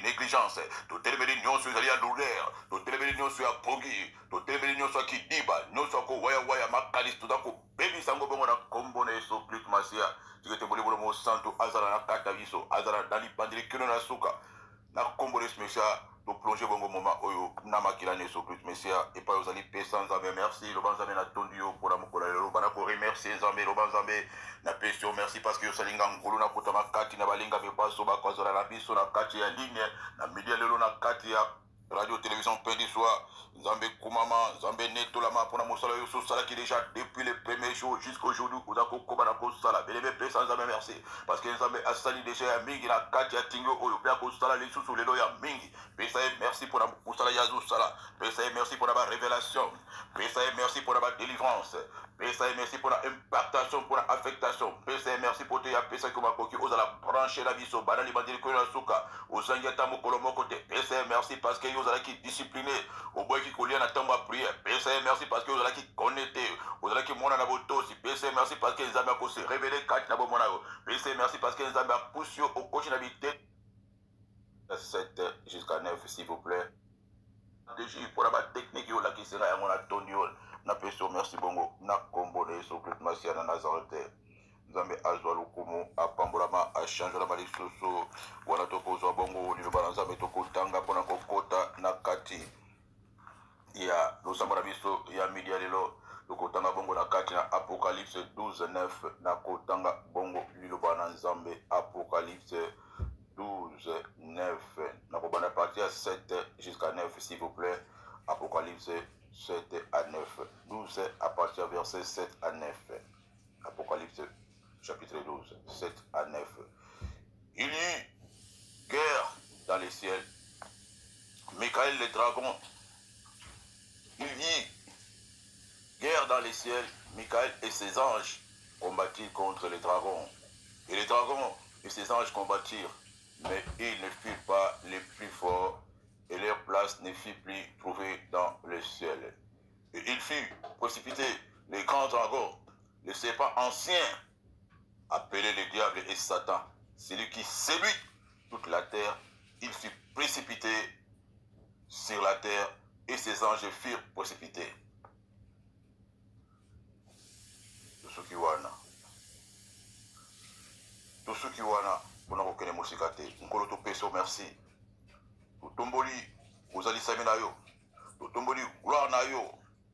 négligence, toute l'union sur la douleur, toute l'union sur la pogi, toute l'union sur qui diba, non sur ko waya waya makalis tout ko baby sango bongo na kombo na so plus masia, tu te boli bolo mo santo azara na kata viso, azara dali bandiri kino na suka, na kombo les mesia, to plonger bongo moment oyo na makila ne so plus mesia et pas aux ali pesan zambe merci, le banzambe na tondio pour la mokola le bana ko remercier zambe le banzambe na peso merci parce que yo salinga ngulu na kota makati na balinga be baso ba kozala na biso na kati ya ligne na media lelo na kati ya radio télévision Pendi Soir Nzambe Kumama Nzambe Netolama pour la mosala yo sala qui déjà depuis les premiers jours jusqu'aujourd'hui uzako koba na kosala belebe pesa Nzambe merci parce que Nzambe asali déjà ya mingi na kati ya tingo oyo pia kosala les sous lelo ya mingi pesa merci pour la mosala ya sala pesa merci pour la révélation pesa merci pour la délivrance pesa merci pour la impactation pour la affectation pesa merci pour te ya pesa ko makoki ozala brancher la biso banali bandiri ko na suka ozangia tamo kolomo côté pesa merci parce que vous allez qui discipliné au bois qui collie à temps à prière PCM merci parce que vous allez qui connecté vous allez qui monte dans votre aussi PCM merci parce que les amis ont se révélé quatre dans mon âge PCM merci parce que les amis ont poussé au coach d'habiter 7 jusqu'à 9 s'il vous plaît déjà pour la technique là qui sera à mon Antonio na peso merci bongo na combo de so plus masia na Nazareth Nzambe azwa lukumu apambolama achange mali soso wana tokozwa bongo lilo balanzambe tokotanga pona kokota na kati ya losamba biso ya media lelo tokotanga bongo na kati na Apocalypse 12:9 na kotanga bongo lilo balanzambe Apocalypse 12:9 na kobana partir 7 jusqu'à 9 s'il vous plaît Apocalypse 7 à 9 12 à partir verset 7 à 9 Apocalypse chapitre 12, 7 à 9. Il y eut guerre dans les ciels. Michael le dragon. Il y eut guerre dans les ciels. Michael et ses anges combattirent contre les dragons. Et les dragons et ses anges combattirent. Mais ils ne furent pas les plus forts. Et leur place ne fut plus trouvée dans le ciel. Et il fut précipité les grands dragons, le serpent ancien, appelé le diable et Satan, celui qui séduit toute la terre, il fut précipité sur la terre et ses anges furent précipités. Tout ce qui wana, pour nous reconnaître Mosikate, nous te peso merci. Tout tomboli, vous allez s'amener yo, tout tomboli, gloire na yo,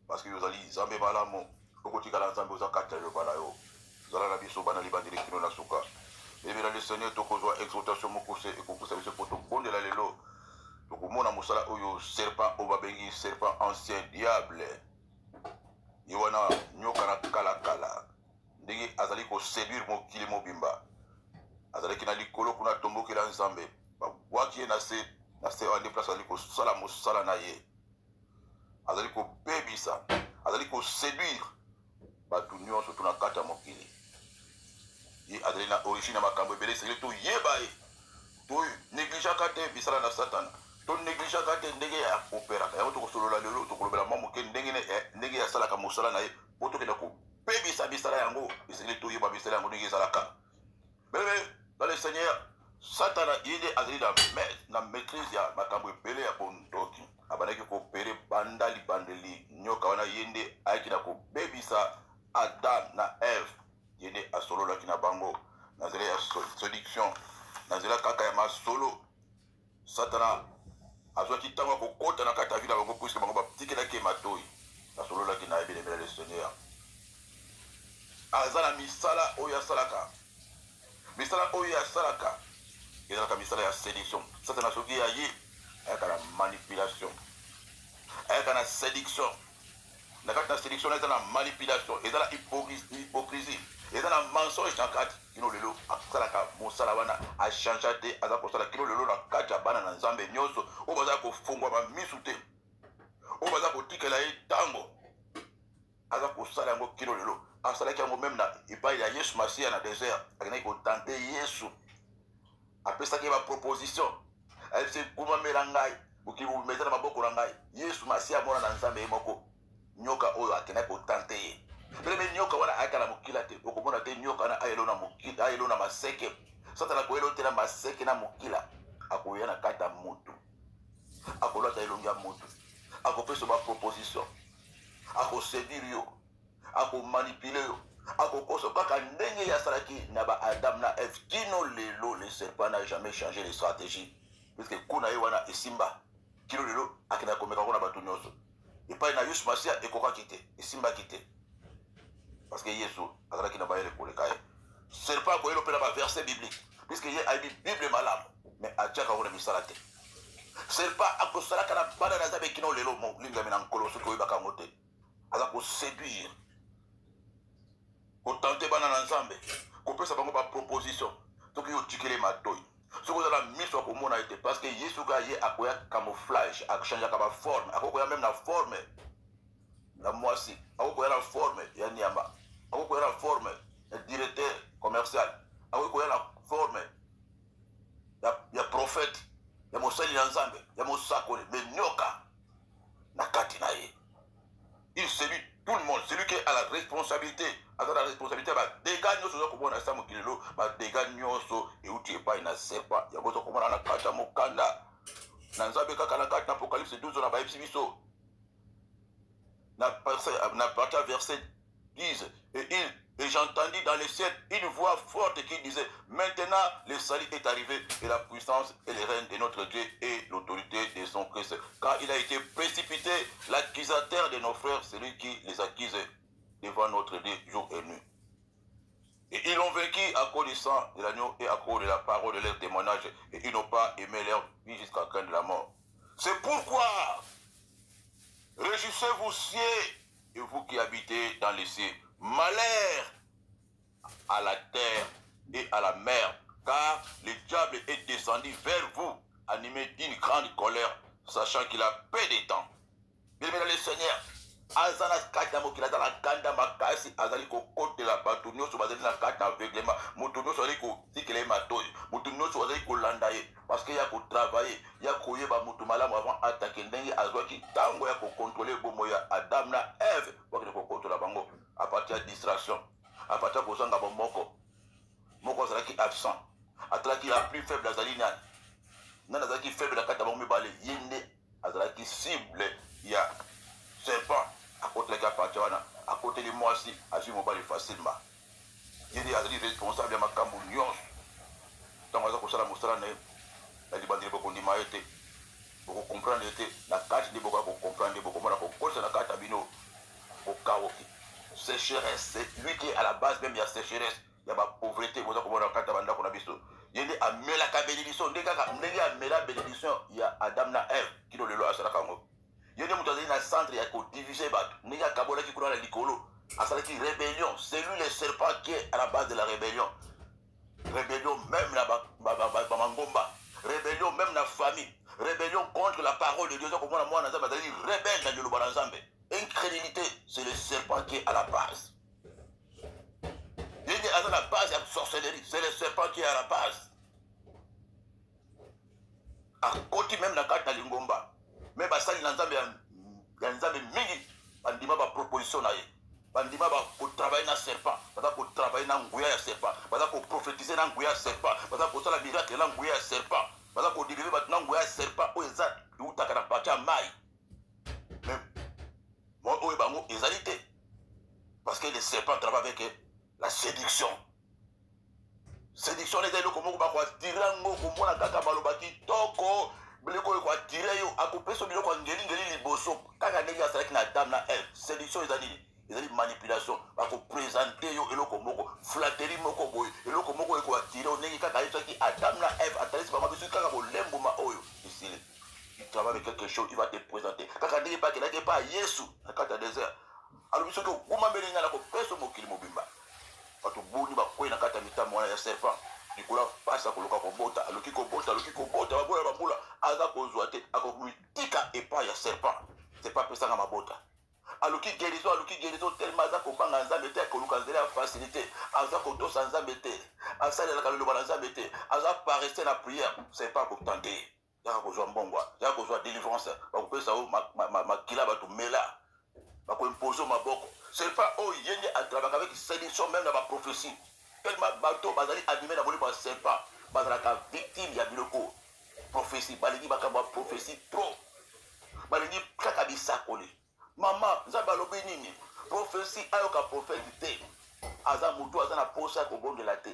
parce que vous allez zambe balamo, au côté de la zambe vous allez le balayo. Zala la biso bana libandi kino na suka. Ebe la le Seigneur tokozwa exhortation mokuse et kokusa biso poto bonde la lelo. Tokomona musala oyo serpent obabengi serpent ancien diable. Yiwana nyoka na kala kala. Ndenge azali ko séduire mokili mobimba. Azali kina likolo kuna tomboki la Nzambe. Ba waki na se en déplacer azali ko sala musala na ye. Azali ko bebisa, azali ko séduire. Batu nyonso tuna kata mokili. Azali na origine ya makambo ebele sele to yeba ye to négligea kate bisala na satana to négligea kate ndenge ya operaka yango tokosolola lelo tokolobela mwa moke ndenge asalaka mosala na ye po tokenda kobebisa bisala yango esengeli toyeba bisala yango ndenge ezalaka belebe dans le Seigneur satana ye nde azali na maîtrise ya makambo ebele ya bondoki abandaki koopere banda libandeli nyoka wana ye nde ayaki na kobebisa Adam na Eve yende asolo la kina bango nazela ya séduction nazela kaka ya masolo satana azwa kitanga kokota na kata vila bango puisque bango batikela ke matoi asolo la kina ebele le Seigneur azala misala oya salaka ezalaka misala ya séduction satana soki ya ye ayaka na manipulation ayaka na séduction na kati na séduction eza na manipulation eza na hypocrisie eza na mensonge na kati kino lelo asalaka mosala wana achangea te aza kosala kino lelo na kati ya bana na Nzambe nyonso oyo baza kofungwa bamisu te oyo baza kotikela ye ntango aza kosala yango kino lelo asalaki yango meme na epai ya Yesu Masiya na désert akendaki kotante Yesu apesaki ye baproposition ayebisi gumamela ngai Buki vous mettez dans ma boko rangai. Yesu masia mona na nzambe moko. Nyoka oyo akena ko tante ye. Premier nyoka wana akala mukila te. Okomona te nyoka na ayelo na mukila, ayelo na maseke. Satana ko elo te na maseke na mukila. Akoya na kata mutu. Akolata elongia mutu. Akopesa ba proposition. Akoséduire yo. Akomanipuler yo. Akokoso kaka ndenge ya saraki na ba Adam na Eve. Kino lelo le serpent n'a jamais changé les stratégies. Parce que kuna ye wana esimba. Kino lelo akina komeka kona batu nyoso. Et pas na Yesu Masia ekoka kite. Esimba kite. Parce que Yesu azalaki na bayele koleka ye. Serpent ko elo pena ba verset biblique. Puisque ye a Bible malamu. Mais atiaka kona misala te. Serpent akosalaka na bana na zabe kino lelo mo linga mina nkolo soki oyebaka ngo te. Aza ko séduire. Ko tenter bana na nzambe. Ko pesa bango ba proposition. Toki yo tikele matoi. Ce que vous avez mis sur le été parce que Jésus a eu camouflage, a changé la forme, a même la forme, la moitié, a eu la forme, il y a Niama, a eu la forme, le directeur commercial, a eu la forme, il y a prophète, il y a Moussali Nzambe, il y a Moussakone, mais Nyoka, Nakatinaye. Il séduit tout le monde, celui qui a la responsabilité. Alors la responsabilité va dégager nos choses comme on a ça mokilelo, va dégager nos choses et où tu es pas il n'a pas. Il y a beaucoup comme on a la carte à mokanda. Nanzabe kaka la carte d'Apocalypse 12 on a pas épibiso. N'a pas verset 10 et j'entendis dans les cieux une voix forte qui disait maintenant le salut est arrivé et la puissance et le règne de notre Dieu et l'autorité de son Christ. Car il a été précipité l'accusateur de nos frères, celui qui les accuse devant notre Dieu jour et nuit. Et ils l'ont vaincu à cause du sang de l'agneau et à cause de la parole de leur témoignage. Et ils n'ont pas aimé leur vie jusqu'à craindre la mort. C'est pourquoi réjouissez-vous cieux et vous qui habitez dans les cieux. Malheur à la terre et à la mer, car le diable est descendu vers vous, animé d'une grande colère, sachant qu'il a peu de temps. Bien, le Seigneur, azana kata mokila la kanda makasi azali ko kote la bato nyoso bazali na kata aveuglement moto nyoso azali ko tikele matoi moto nyoso azali ko landaye parce que ya ko travailler ya ko yeba moto malamu avant attaquer ndenge azwaki tango ya ko contrôler bomo ya Adam na Eve wakati ko contrôler bango à partir de distraction à partir ko sanga bomoko moko azali absent atlaki la plus faible azali nana azali faible la kata bango mibale yende azali cible ya serpent à côté de la partie, à côté de moi aussi, à suivre mobile facilement. Il est responsable de ma cambounion. Tant que ça, la moussala n'est pas de beaucoup de maïté. Pour comprendre, la carte de beaucoup pour comprendre, beaucoup de la carte à bino au chaos. Sécheresse, c'est lui qui est à la base même, il y a sécheresse, il y a la pauvreté, vous avez la carte à banda qu'on a visto. Il y a la bénédiction, il y a la bénédiction, il y a Adam na Ève qui doit le loyer à la Congo. Il y a des centres qui ont divisé, il y a Kabola qui court à l'Ikolo, à sa rébellion. C'est lui le serpent qui est à la base de la rébellion. Rébellion même la Bamangomba. Rébellion même la famille. Rébellion contre la parole de Dieu. Rebelle dans le Lubanzambe. Incrédulité, c'est le serpent qui est à la base. Il y a à la base, il y a la sorcellerie. C'est le serpent qui est à la base. À côté même de la carte de Lingomba. Mais ça il y a mingi bandima ba proposition na ye bandima ba ko travailler na serpent bada ko travailler na nguya ya serpent bada ko prophétiser na nguya ya serpent bada ko sala miracle na nguya ya serpent bada ko délivrer ba na nguya ya serpent o eza utaka na pacha mai mais moi o bango ezalité parce que les serpents travaillent avec la séduction les ailes comme ba ko tirango ko mona kaka balobaki toko biloko ko atire yo akopeso biloko ngeli liboso kaka ndenge asalaki na Adam na Ève séduction ezali manipulation bako présenter yo eloko moko flatterie moko boye eloko moko eko atire ndenge kaka yaki Adam na Ève atalisi bango biso kaka bolembuma oyo ici il travaille avec quelque chose il va te présenter kaka ndenge pas kelaki pas Yesu na kata désert alors biso ko kuma belinga na ko peso mokili mobimba bato boni bakoyi na kata mitamo wana ya serpent Nicolas passe à Koloka Kobota, à Loki Kobota, Babola Babola, Aza Kozouate, à Komutika et pas ya serpent. C'est pas ça dans ma bota. À Loki guérison, tellement Aza Kobanga Nzambete, à Koluka Zéla facilité, Aza Koto sans Zambete, Aza la Kalolo Banzambete, Aza pas rester la prière, c'est pas pour tenter. yaka kozwa mbongwa yaka kozwa délivrance bakopesa o makila bato mela bakoimpose maboko serpent oyo ye nde atravaka avec séduction même na baprophétie tellement bato bazali animé na bolimo ya serpent bazalaka victime ya biloko prophétie balingi makambo ya prophétie trop balingi kaka bisakoli mama nzambe alobi nini prophétie ayoka prophète te aza motu aza na posa kobongela te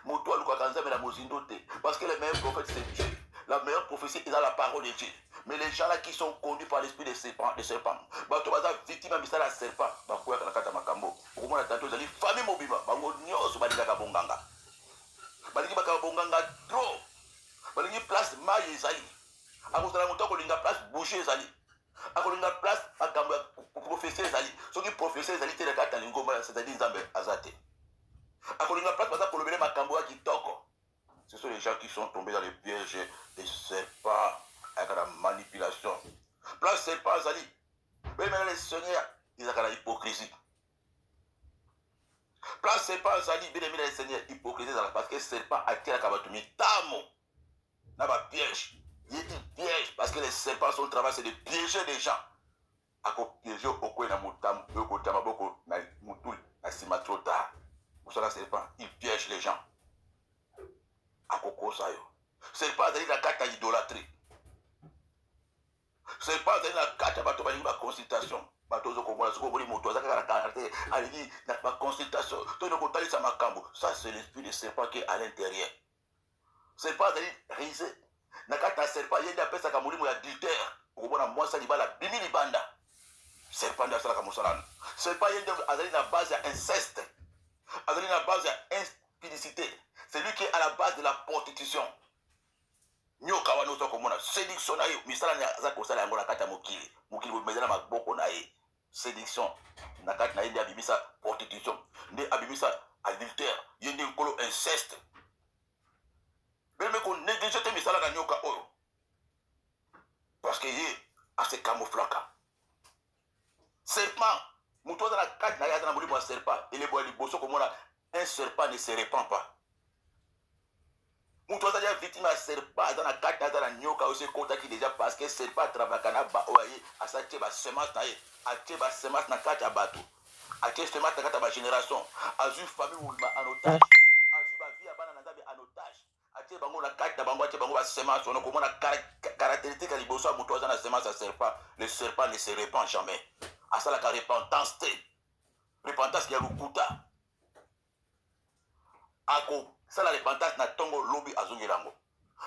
motu alukaka nzambe na mozindo te parce que le meilleur prophète c'est Dieu. La meilleure prophétie est dans la parole de Dieu. Mais les gens là qui sont conduits par l'esprit de serpent, bato baza victime ya misala ya serpent bakoyaka na kati ya makambo okomona tanto ezali famille mobima bango nyonso balingaka bonganga balingi bakaba bonganga trop balingi place mai ezali akozala moto akolinga place boucher ezali akolinga place makambo ya prophétie ezali soki prophétie ezali te na kati ya lingomba c'est-à-dire nzambe aza te akolinga place baza kolobele makambo ya kitoko. Ce sont les gens qui sont tombés dans les pièges des serpents avec la manipulation. Place serpent ezali même les seigneurs ils ont la hypocrisie. Place serpent ezali bien les seigneurs hypocrisie parce que serpent attire la bato mitamo na ba piège. Il dit piège parce que les serpents son travail c'est de piéger les gens. Ako piéger okwe na mutam okota maboko na mutul na sima trop tard. Pour ça serpent il piège les gens. Akoko sayo. Serpent ezali na kati ya idolâtrie. Serpent ezali na kati ya bato balingi ba consultation. Bato ozokomona soko boli moto azaka na karte alingi na ba consultation. To ne kotalisa makambo. Ça c'est l'esprit de serpent qui est à l'intérieur. Serpent ezali risé. Na kati ya serpent yende apesaka molimo ya adultère. Okomona mwasi libala bimi libanda. Serpent nde asalaka mosala. Serpent yende azali na base ya inceste. Azali na base ya impudicité. C'est lui qui est à la base de la prostitution. Nyoka wana ozo komona séduction na ye misala na za kosala yango na kati ya mokili. Mokili bomezana maboko na ye. Séduction na kati na ye nde abimisa prostitution. Nde abimisa adultère. Ye nde nkolo inceste. Beme ko néglige te misala na nyoka oyo. Parce que ye a se camouflaka. Serpent. Mutu aza na kati na ye aza na molimo ya serpent. Ele boya liboso komona un serpent ne se répand pas. Mutu aza victime ya serpent aza na kati aza na nyoka oyo ekotaki déjà parce que serpent travaillaka na ba oyo ye asa tie ba semence na ye atie ba semence na kati ya bato atie semence na kati ya ba génération azwi famille mobima en otage azwi ba vie ya bana na nzambe en otage atie bango na kati na bango atie bango ba semence wana komona caractéristique ya liboso ya mutu aza na semence ya serpent. Le serpent ne se répand jamais asalaka repentance te repentance ya lokuta ako sala repentance na tongo lobi azongelango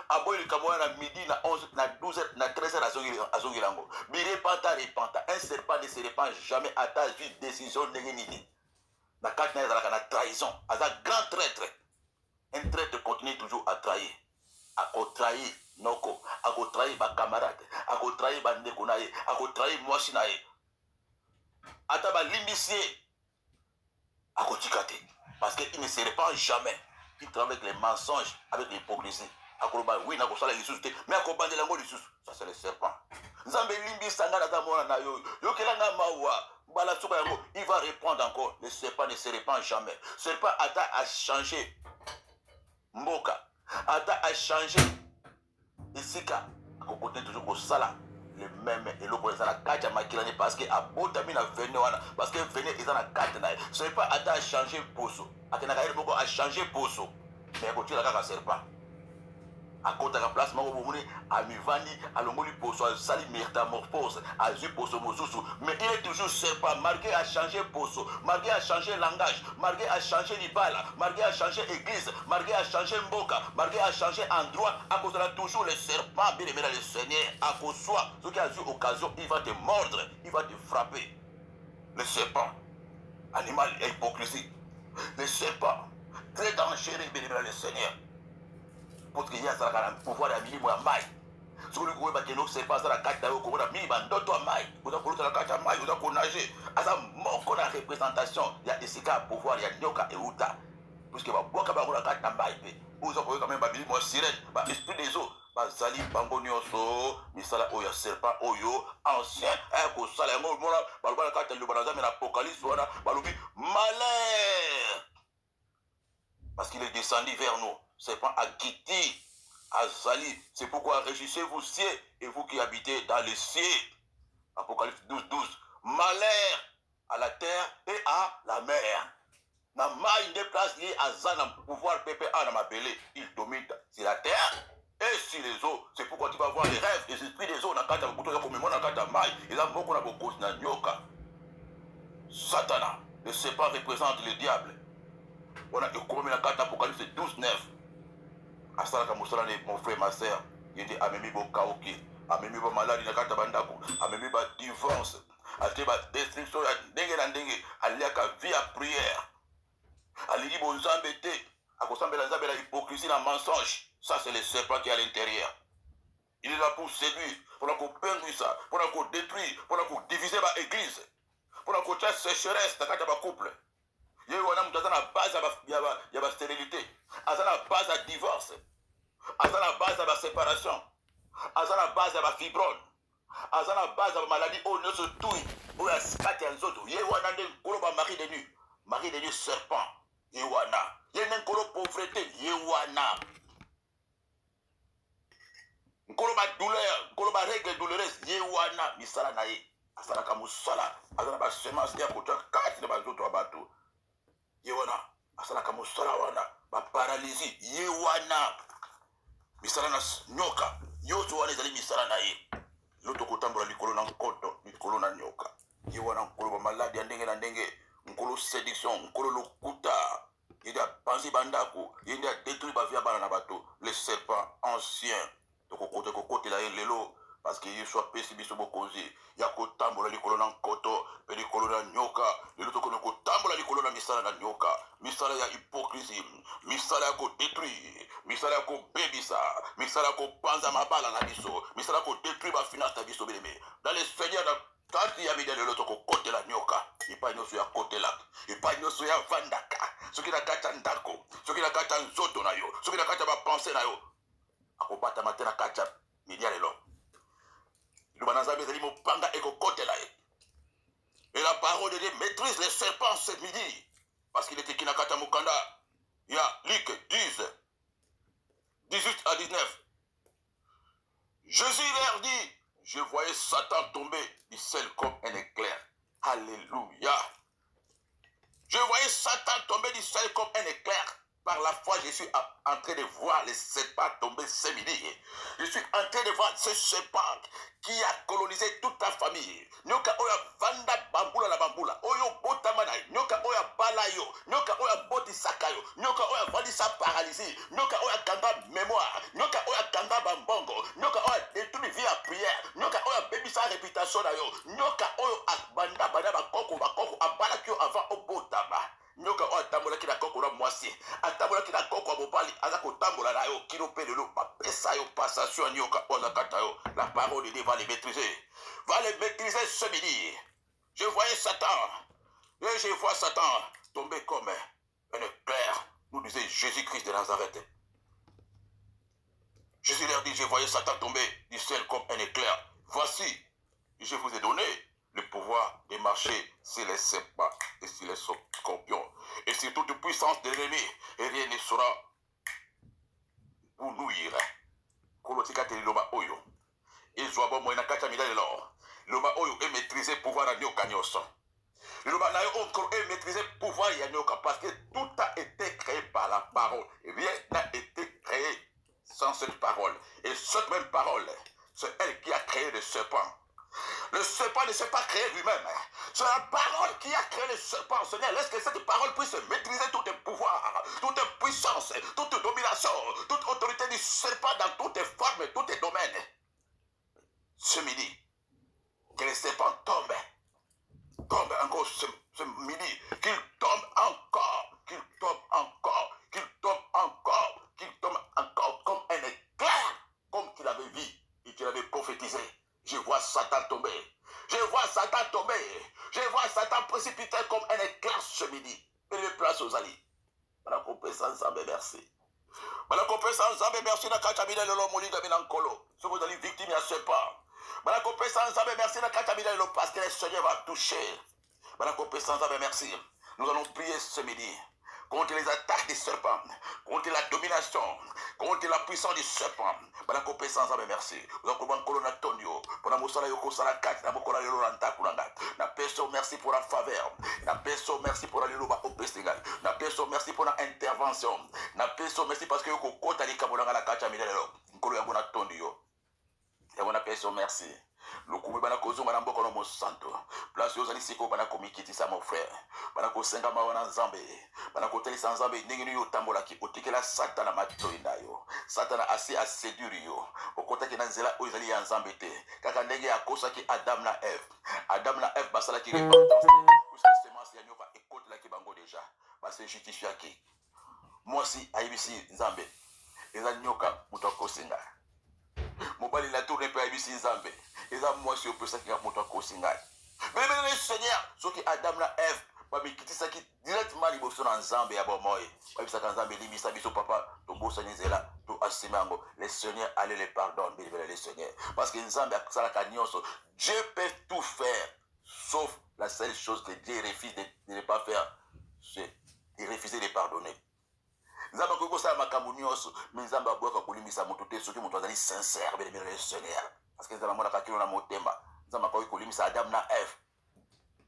aboyi likambo na midi na 11 na 12 na 13 azongelango bi repenta un serpent ne se répand jamais ata azwi décision ndenge nini na kati na ezalaka na trahison aza grand traître. Un traître continue toujours à trahir akotrahir noko akotrahir bacamarade akotrahir bandeko na ye akotrahir mwasi na ye ata balimbisi ye akotika te parce qu'il ne se répand jamais. Il travaille avec les mensonges, avec l'hypocrisie. Akoloba, oui, nakosala lisusu te, mais akobandela ngo lisusu. Ça c'est le serpent. Nzambe limbi sanga na tamona na yo. Yo kelanga mawa, bala soka yango, il va répondre encore. Le serpent ne se répand jamais. Le serpent a changé mboka. A changé isika. Akokote toujours ko sala. Le même eloko ezala kati ya makilani parce que abotami na vene wana parce que vene ezala kati na ye. Ce n'est pas ata changer poso. Akenaka ye moko a changer poso. Mais akotila kaka serpent. Akotaka place moko bomoni amivandi alongoli poso asali métamorphose azwi poso mosusu mais il est toujours serpent. Malgré a changé poso, malgré a changé langage, malgré a changé libala, malgré a changé église, malgré a changé mboka, malgré a changé endroit, akozala toujours le serpent. Bien aimé dans le Seigneur, akosoa ce qui a eu occasion, il va te mordre, il va te frapper. Le serpent, animal et hypocrisie. Le serpent, très dangereux, bien aimé dans le Seigneur. Parce qu'il y a un pouvoir à minimum à maille. Si vous voulez que nous ne pas la carte d'ailleurs, vous avez mis d'autres mailles. Vous avez la carte à maille, vous avez nager. À ça, mon représentation, il y a des sika pouvoir, il y a Nyoka et Uta. Puisque vous avez la carte à maille. Vous avez quand même un sirène, l'esprit des eaux. Bazali bango nyonso misala oyo serpent oyo ancien ko sala yango mona balobana kata le banaza mais l'apocalypse wana balobi malheur parce qu'il est descendu vers nous. Serpent a quitté Azali. C'est pourquoi régissez-vous cieux et vous qui habitez dans les cieux. Apocalypse 12, 12. Malheur à la terre et à la mer. Na maille des places liées à Zana, pouvoir PPA dans ma belé, il domine sur la terre et sur les eaux. C'est pourquoi tu vas voir les rêves, les esprits des eaux, na kata kutoka comme moi na kata maille, et là beaucoup na beaucoup na nyoka. Satana, le serpent représente le diable. On a économé la carte Apocalypse 12, 9. Asala kamusala mon frère, ma soeur, il dit amemi bo kaoki, amemi bo maladie na kata bandako, amemi ba divorce, ate ba destruction ya ndenge na ndenge, aliaka vie à prière. Alidi bon zambete, akosambela nzambe la hypocrisie na mensonge. Ça c'est le serpent qui est à l'intérieur. Il est là pour séduire, pour qu'on peindre ça, pour qu'on détruire, pour qu'on divise ma église, pour qu'on tient sécheresse dans le couple. Il y a une base à la stérilité, à la base à divorce, à la base à la séparation, à la base à la fibrone, à la base à la maladie, où nous se touille, où il y a 4 autres. Il y a un mari de nuit, mari de nuit serpent. Yewana. Yenen kolo pauvreté. Yewana. Nkolo ba douleur. Nkolo ba règle douloureuse. Yewana. Misala na ye. Asala kamusala. Asala ba semence ya koto. Kati na ba zoto wa bato. Yewana. Asala kamusala wana. Ba paralysie. Yewana. Misala na nyoka. Yoto wana ezali misala na ye. Loto kotambola likolo na nkoto. Likolo na nyoka. Yewana nkolo ba maladi ya ndenge na ndenge. Nkolo séduction, nkolo lokuta, il y a pensé bandako, il y a détruit ba via bana bato, le serpent ancien, de côté là lelo, parce qu'il soit pessimiste bokozi, il y a kotambola likolo na koto, pe likolo na nyoka, lelo to kono kotambola likolo na misala na nyoka, misala ya hypocrisie, misala ya ko détruire, misala ya ko bebisa, misala ko panza mabala na biso, misala ko détruire ba finance na biso beleme. Dans les seigneurs quand il y a mis de l'autre côté la nyoka, il n'y a pas de côté là, il n'y a pas de vandaka, ce qui n'a qu'à t'andako, ce qui n'a qu'à t'anzoto na yo, ce qui n'a qu'à t'aba penser na yo. Akobata matena kacha, milliard de l'homme. Le bananzabe zali mo panga eko côté là. Et la parole de Dieu maîtrise les serpents ce midi, parce qu'il était kinakata mukanda. Il y a Luc 10, 18 à 19. Jésus leur dit, je voyais Satan tomber du ciel comme un éclair. Alléluia. Je voyais Satan tomber du ciel comme un éclair. Par la foi, je suis en train de voir les serpents tomber ce midi. Je suis en train de voir ce serpent qui a colonisé toute ta famille. Nyoka oya vanda bambula la bambula. Oyo botamana. Nyoka oya balayo. Nyoka oya boti sakayo. Nyoka oya vandi sa paralysie. Nyoka oya kanga mémoire. Nyoka oya kanga bambongo. Nyoka oya détruit vie à prière. Nyoka oya baby sa réputation na yo. Nyoka oyo banda bakoko abala kyo avant obotama. Nyoka oya tambola ki na koko na mwasi. Atambola ki na koko abopali. Azako tambola na yo. Kino pelelo. Pesa yo passation nyoka oya kata yo. La parole de Dieu va les maîtriser. Va les maîtriser ce midi. Je voyais Satan. Et je vois Satan tomber comme un éclair. Nous disait Jésus-Christ de Nazareth. Jésus leur dit, je voyais Satan tomber du ciel comme un éclair. Voici, je vous ai donné le pouvoir de marcher sur les serpents et sur les scorpions. Et sur toute puissance de l'ennemi. Et rien ne sera pour nous nuire. Kolotika te loba oyo. Et Zoabo Moïna Kachamida de l'or. Loba oyo est maîtrisé pouvoir à Nyoka Nyoso. Loba nayo encore est maîtrisé pouvoir à Nyoka parce que tout a été créé par la parole. Et rien n'a été créé sans cette parole. Et cette même parole, c'est elle qui a créé le serpent. Le serpent ne s'est pas créé lui-même. C'est la parole qui a créé le serpent. Seigneur, laisse que cette parole puisse maîtriser tous tes pouvoirs, toutes tes puissances, toute domination, toute autorité du serpent dans toutes tes formes et tous tes domaines. Ce midi, que le serpent tombe encore ce midi, qu'il tombe encore, qu'il tombe encore, qu'il tombe encore, qu'il tombe encore comme un éclair, comme tu l'avais vu et tu l'avais prophétisé. Je vois Satan tomber. Je vois Satan tomber. Je vois Satan précipiter comme un éclair ce midi. Et le place aux alliés. Voilà qu'on peut sans saber merci. Voilà qu'on peut sans saber merci. Na kachabida le lomoli de Minankolo. Si vous allez victime à ce pas. Voilà qu'on peut sans saber merci. Na kachabida le pasteur le Seigneur va toucher. Voilà qu'on peut sans saber merci. Nous allons prier ce midi. contre les attaques des serpents, contre la domination, contre la puissance du serpent. Bana ko pesa nzambe merci. Uzako bankolo na tondio. Pona mosala yoko sala kati na bokola lelo lanta kunanga. Na peso merci pour la faveur. Na peso merci pour la lelo ba opestinga. Na peso merci pour la intervention. Na peso merci parce que yoko kota li kabonanga la kacha milelo. Nkolo yango na tondio. Yango na peso merci. Lukumu bana kozunga na mboko no mosanto. Place yozali siko bana komikitisa mon frère. Bana kosenga mawana nzambe. Bana kotelisa nzambe ndenge ni yotambola ki otikela satana matoi nayo. Satana asi a séduire yo. Okota ki na nzela oyo ezali ya nzambe te. Kaka ndenge akosa ki Adam na Eve. Adam na Eve basala ki repentance. Puisque semence ya nyoka ekote la ki bango déjà. Base justifia ki. Moi si aibisi nzambe. Eza nyoka muto kosenga. Mobali la tourne pe aibisi nzambe. Eza moi si opesa ki muto kosenga. Mais le Seigneur, ce qui Adam na Eve, babi kitisa ki directement liboso na nzambe ya bomoy. Babi sa nzambe limisa biso papa, to bosa nzela, to asimango. Le Seigneur allez les pardonner, le Seigneur. Parce que nzambe akisala ka nyonso, Dieu peut tout faire, sauf la seule chose que Dieu refuse de ne pas faire, c'est de refuser de pardonner. Nzambe ko sala makambo nyonso, mais nzambe aboka kolimisa moto te soki moto azali sincère, le Seigneur. Parce que nzambe mona ka kilo na motema. Nzambe ko kolimisa Adam na Eve.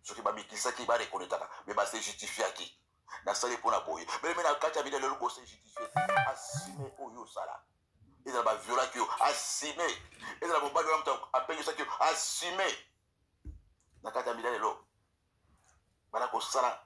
Ce qui va m'écrire, qui va reconnaître, mais va se justifier à qui? Dans ce pour la boye. Mais maintenant, quand tu as mis le logo, c'est justifié. Assumer au yo sala. Et dans la violence, assumer. Et dans la bombe, appelle ça qui assumer. Dans quand tu as mis le logo, voilà que ça.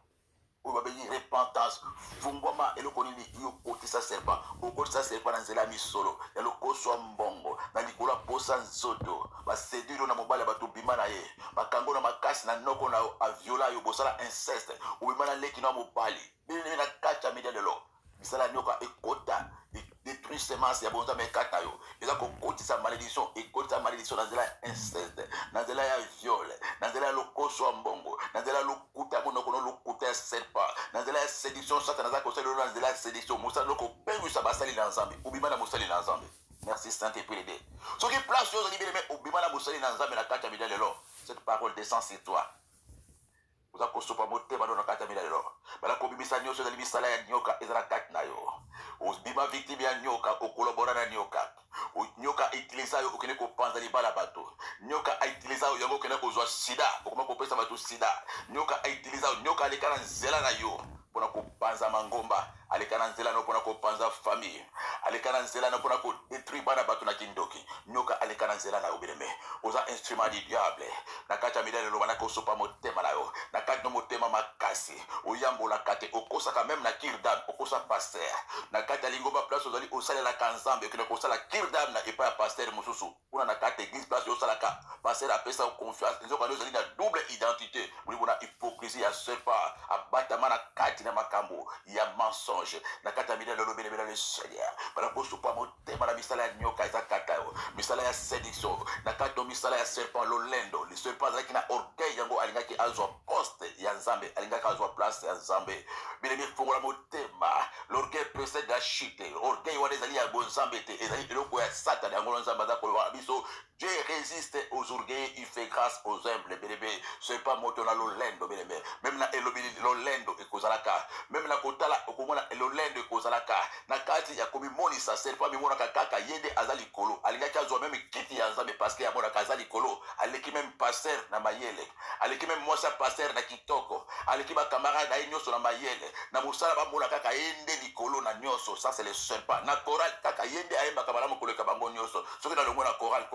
Ou va bénir repentance. Fungoma et le konini yo côté ça serpent. Au côté ça serpent dans zela mi solo. Ya le koso mbongo. Na likola posa nzoto. Ba séduire na mobala ba to bima na ye. Ba kango na makasi na noko na a viola yo bosala inceste. Ou bima na leki na mobali. Bini na kacha media de lo. Bisala nyoka ekota. Détruire semence ya bonza me kata yo. Eza ko côté sa malédiction et côté sa malédiction dans zela inceste. Dans zela ya viol. Dans zela le koso mbongo. Dans zela le kuta monoko no kuta serpent. Dans la séduction, Satan a conseillé dans la séduction. Moussa Loko, Péru Sabasali Nanzambi, Ubimana Moussali Nanzambi. Merci Saint-Esprit d'aider. Ce qui place sur les libérés, Ubimana Moussali Nanzambi, la carte de l'or. Cette parole descend sur toi. Vous avez construit par moté, madame, la carte de l'or. Bala Kobimisa Nyoka, de l'Ibisala et Nyoka, et la carte Nayo. Bima victime ya Nyoka, au collaborant à Nyoka. Nyoka a utilisé au Keneko Panzali Balabato. Nyoka a utilisé au Yango Keneko Zoa Sida. Comment on peut ça tout Sida? Nyoka a utilisé au Nyoka les canons Zela Nayo. Pour na kopanza mangomba, alekana nzela no pona kopanza famille, alekana nzela no pona ko détruire bana bato na kindoki, nyoka alekana nzela na obeleme, oza instrument du diable, na kata midele lo bana ko sopa motema na yo, na kata no motema makasi, oyambo la kate okosaka même na kirdam, okosa pasteur, na kata lingomba place ozali osala la kanzambe que na kosala kirdam na epa pasteur mususu, una na kata église place osala ka, pasteur apesa confiance, nzoka ozali na double identité, muri bona hypocrisie ya serpent, abata mana kati na makambo ya mensonge na kata midele lo bele le Seigneur bala ko sopa motema na misala ya nyoka eza kata yo misala ya séduction na kata misala ya serpent lo lendo le serpent azalaki na orgueil yango alingaki azwa poste ya nzambe alingaki azwa place ya nzambe bile mifungola motema l'orgueil précède la chute orgueil wana ezali ya bonzambe te ezali eloko ya satana yango nzambe aza koloba biso Dieu résiste aux orgueils, il fait grâce aux humbles, bébé. C'est pas moto na lolendo, bébé. Même na elobili lolendo e kozalaka. Même na kotala okomona lolendo e kozalaka. Na kati ya komi moni sa serpa mi mona kaka yende azali kolo. Alingaki azwa même kiti ya nzambe parce que ya mona kazali kolo. Aleki même pasteur na mayele. Aleki même mwasa pasteur na kitoko. Aleki ba camarade na nyoso na mayele. Na musala ba mona kaka yende likolo na nyoso. Ça c'est le serpent. Na chorale kaka yende ayemba kabala mokolo ka bango nyoso. Ce que dans le mot na chorale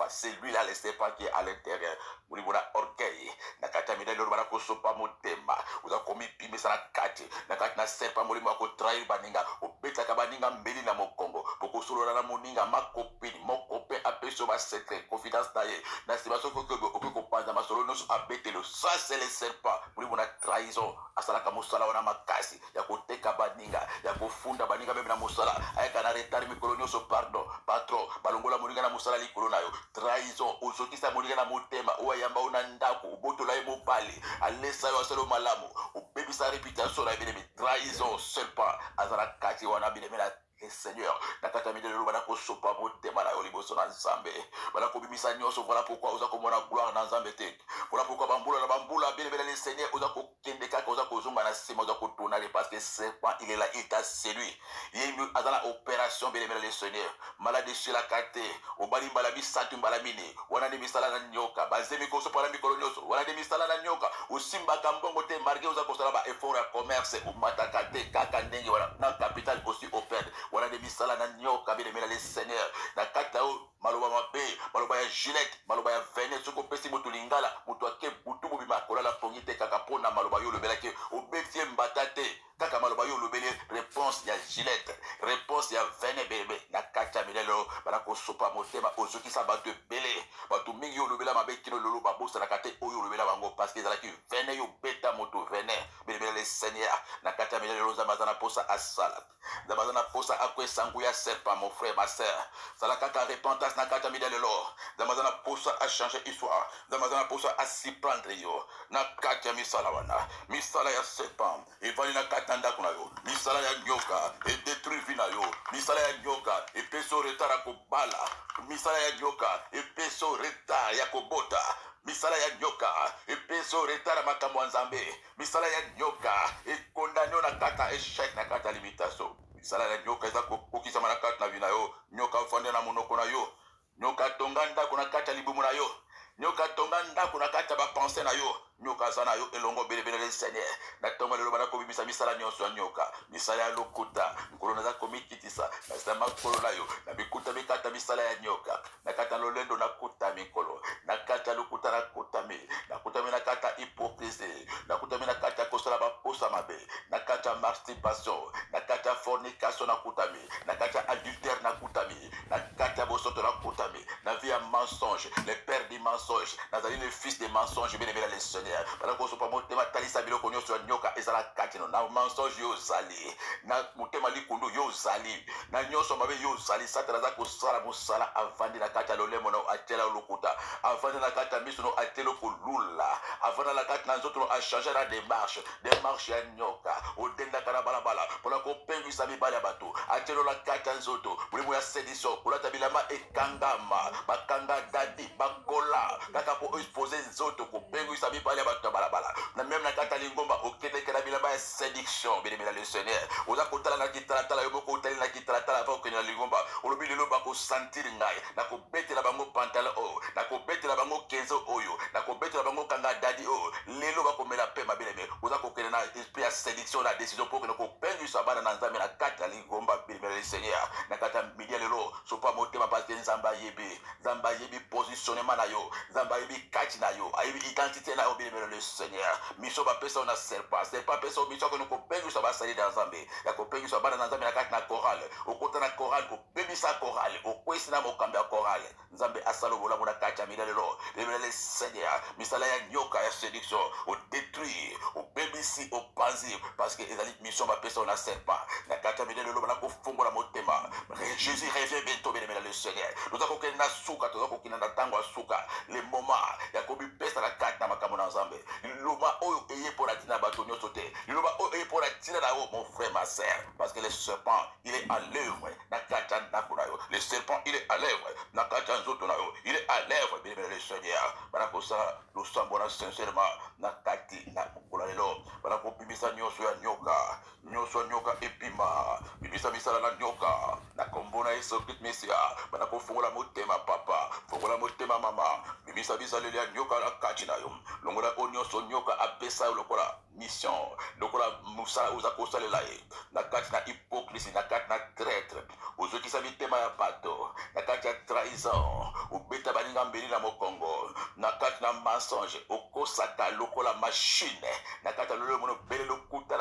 c'est lui là, le serpent qui est à l'intérieur. Vous avez orgueil. Nakata midele lo bana ko sopa motema. Vous avez commis pime sana kati. Nakata na serpent moli mako trahir baninga. Obeta ka baninga mbeli na mokongo. Poko solo na moninga makopini. Mokope apeso ba secret. Confidence taye. Na sibaso ko ko panza masolo no abete le. Ça c'est le serpent. Moli mona trahison. Asala ka musala wana makasi. Ya ko teka baninga. Ya ko funda baninga même na musala. Ayaka na retard mikolo nyoso pardon. Patron. Balongola moninga na musala likolo na yo. Trahison ozokisa moninga na motema oyamba una ndako obotola ye mobali alesa yo asalo malamu obebisa réputation na bine trahison serpent azala kati wana bine na le Seigneur nakata midele lo bana ko sopa motema na yo liboso na nzambe bana ko bimisa nyonso voilà pourquoi oza ko mona gloire na nzambe te voilà pourquoi bambula na bambula bine le Seigneur oza ko kende kaka oza ko zumba na sima oza ko tona parce que que serpent, il est là, il t'a séduit. Il y a une opération, bien aimé le Seigneur. Maladie sur la carte, au bali balabi satum balamini, wana de misala na nyoka, bazemi koso para mikolonyoso, wana de misala na nyoka, au simba kambongo te marqué aux akosala ba effort à commerce, au matakate, kakandenge, voilà, na capital aussi opère, wana de misala na nyoka, bien aimé le Seigneur, na katao, maloba mabe, maloba ya Gillette, maloba ya Venet, soko pesi mutu lingala, mutu ake butu bubima kola la pongite kakapona maloba yo lebelake, au betie mbatate, kaka maloba yo lebele, réponse ya Gillette, réponse ya Venet bébé, na kacha milelo, banako sopa motema, ozoki sa batu belé, batu mingi yo lebela mabe kino lolo babosa la kate oyo lebela bango, parce que zalaki Venet yo beta moto Venet, bébé le Seigneur, na kacha milelo zamazana posa asala, zamazana posa akwe sangu ya serpent, mon frère, ma sœur, salakaka repentance na kacha milelo, zamazana posa a changer histoire, zamazana posa a si prendre yo, na kacha misala wana, misala ya serpent, et vali na katanda kuna yo, misala ya nyoka, et détruit vina yo, misala ya nyoka, et peso retara ko bala, misala ya nyoka, et peso retara ya ko bota, misala ya nyoka, et peso retara makambo nzambe, misala ya nyoka, et condamné na kata échec na kata limitation, misala ya nyoka eza kokisa na kata na vina yo, nyoka fande na monoko na yo, nyoka tonganda kuna kata libumu na yo, nyoka tonganda kuna kata ba pensée na yo, nyoka sana yo elongo belebele le Seigneur, na tonga lelo bana ko bimisa misala nyonso ya nyoka, misala ya lokuta, nkolo na za komikitisa, na sama kolo na yo, na bikuta bikata misala ya nyoka, na kata lolendo na kuta mikolo, na kata lokuta na kutami, na kutami na kata hypocrisie, na kutami na kata kosala ba posa mabe, na kata masturbation, na kata fornication na kutami, na kata adultère na kutami, na kata bosoto na kutami, na vie ya mensonge, le père du mensonge, na zali le fils des mensonges, bien aimé le Seigneur. Bana ko so pa motema talisa biloko nyonso ya nyoka ezala katino na mensonge yo zali na motema likundu yo zali na nyonso mabe yo zali satana za kosala mosala avandi na kata lolemo na atela lokuta avandi na kata miso no atelo kolula avandi na kata na nzoto no a changer la démarche ya nyoka odenda kana balabala pona ko pengisa mibali ya bato atelo la kata nzoto mulimo ya sédition kolata bilama ekangama bakanga dadi bakola kaka po exposer nzoto ko pengisa mibali ya bato balabala na même na kata lingomba okete kana bilama ya séduction bien aimé le Seigneur oza kotala na kitala yo boko otali na kitala avant que na lingomba olobi lelo bako sentir ngai na ko betela bango pantalon o na ko betela bango kenzo oyo na ko betela bango kanga dadi o lelo bako mela pe bien aimé oza ko kena na esprit ya séduction na décision pour que ko pengu sa bana na nzambe na kata lingomba bien aimé le Seigneur na kata media lelo so pa motema parce que nzamba yebi positionnement na yo nzamba yebi kati na yo ayebi identité na yo bien aimé le Seigneur miso ba pesa na serpent pesa miso ko ko pengu sa ba sali dans nzambe ya ko pengu sa bana na nzambe na kati na chorale okota na chorale ko bebisa chorale okwesi na mokambe ya chorale nzambe asalo bola mona kati ya milelo le Seigneur misala ya nyoka ya séduction o détruire o bebisi o panzi parce que ezali mission ba pesa na serpent na kati ya milelo bana ko fungola motema Jésus revient bientôt bien le Seigneur nous avons que na suka to ko kina na tango suka le moment ya ko bi pesa na kati na makambo na nzambe loma oyo eye pour atina bato nyonso te loma oyo eye pour atina na mon frère ma sœur parce que le serpent il est à l'œuvre na kata na kunayo le serpent il est à l'œuvre na kata nzoto na yo il est à l'œuvre bien le Seigneur bana ko sa lo sambona sincèrement na kati na kula lelo bana ko bibisa nyonso ya nyoka epima bibisa misala na nyoka na kombona Yesu Christ Mesia bana ko fungola motema papa fungola motema mama bibisa bisale ya nyoka na kati na yo longola onyoso nyoka apesa lokola mission lokola musala uza kosalela ye na kati na hypocrisie na kati na traître ozokisa mitema ya bato na kati ya trahison obeta baninga mbeli na mokongo na kati na mensonge okosaka lokola machine na kati ya lolo mono bele lokuta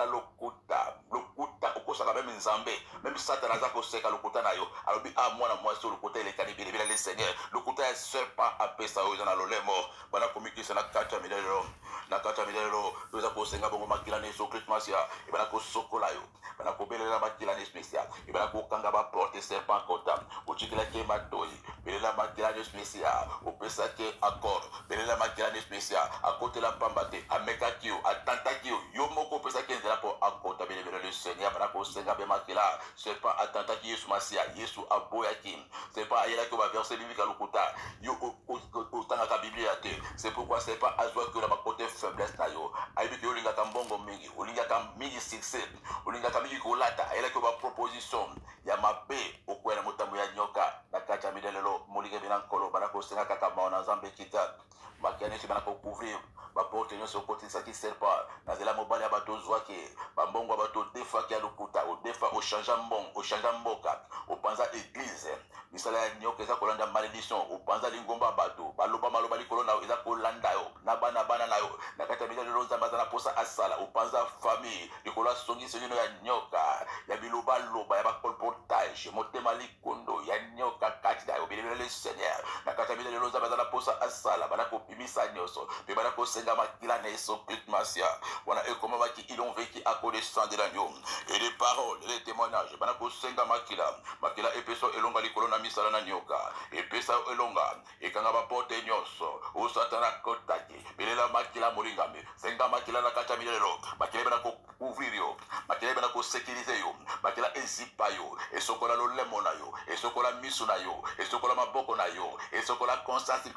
okosaka meme nzambe meme satana aza koseka lokuta na yo alobi mwana mwasi lokuta elekani bilebila le Seigneur lokuta ya serpent apesa oyo eza na lolemo bana komikisa na kati ya milelo toza kosenga bongo makila na Yesu Christ Masia ebana kosokola yo bana kobelela makila na spécial ebana kokanga ba porte serpent kota ochikelaki matoi belela makila na spécial opesaki accord belela makila na spécial akotela pambate amekaki yo atantaki yo moko opesaki nzela po akota belebele le Seigneur bana kosenga be makila serpent atantaki Yesu Masia Yesu aboyaki serpent ayelaki ba verset biblique lokuta yo tanga ka Bible ate. C'est pourquoi c'est pas azwa que la côté faiblesse na yo. Aibi que olinga kambongo mingi, olinga kam mingi succès, olinga kam mingi kolata, ele ko ba proposition ya mabe okwela motambo ya nyoka na kacha midelelo molinga bina nkolo bana ko senga kaka maona Nzambe kita. Makiane ki bana ko couvrir ba porte nyo so côté ça qui sert pas na zela mobali ya bato zwake ba mbongo bato defa ki alukuta o defa o changea mbongo o changea mboka o panza église misala ya nyoka eza kolanda malédiction o panza lingomba bato baloba maloba likolo na eza kolanda yo na bana na yo na kata bila lelo Nzambe aza na posa asala o panza famille likolo songi songi ya nyoka ya biloba loba ya ba colportage motema likondo ya nyoka kati da yo bilebele le Seigneur na kata bila lelo Nzambe aza na posa asala bana ko pimisa nyoso pe bana ko senga makila na eso masia wana e comment va qui ils ont vécu à cause du sang de l'agneau et les paroles les témoignages bana ko senga makila epeso elonga likolo na misala na nyoka epesa elonga ekanga ba porte nyoso o satana kotaki belela makila molingame senga makila na kata milelo makila bana ko couvrir yo makila bana ko sécuriser yo makila ezipa yo esokola lo lemona yo esokola misu na yo esokola maboko na yo esokola constance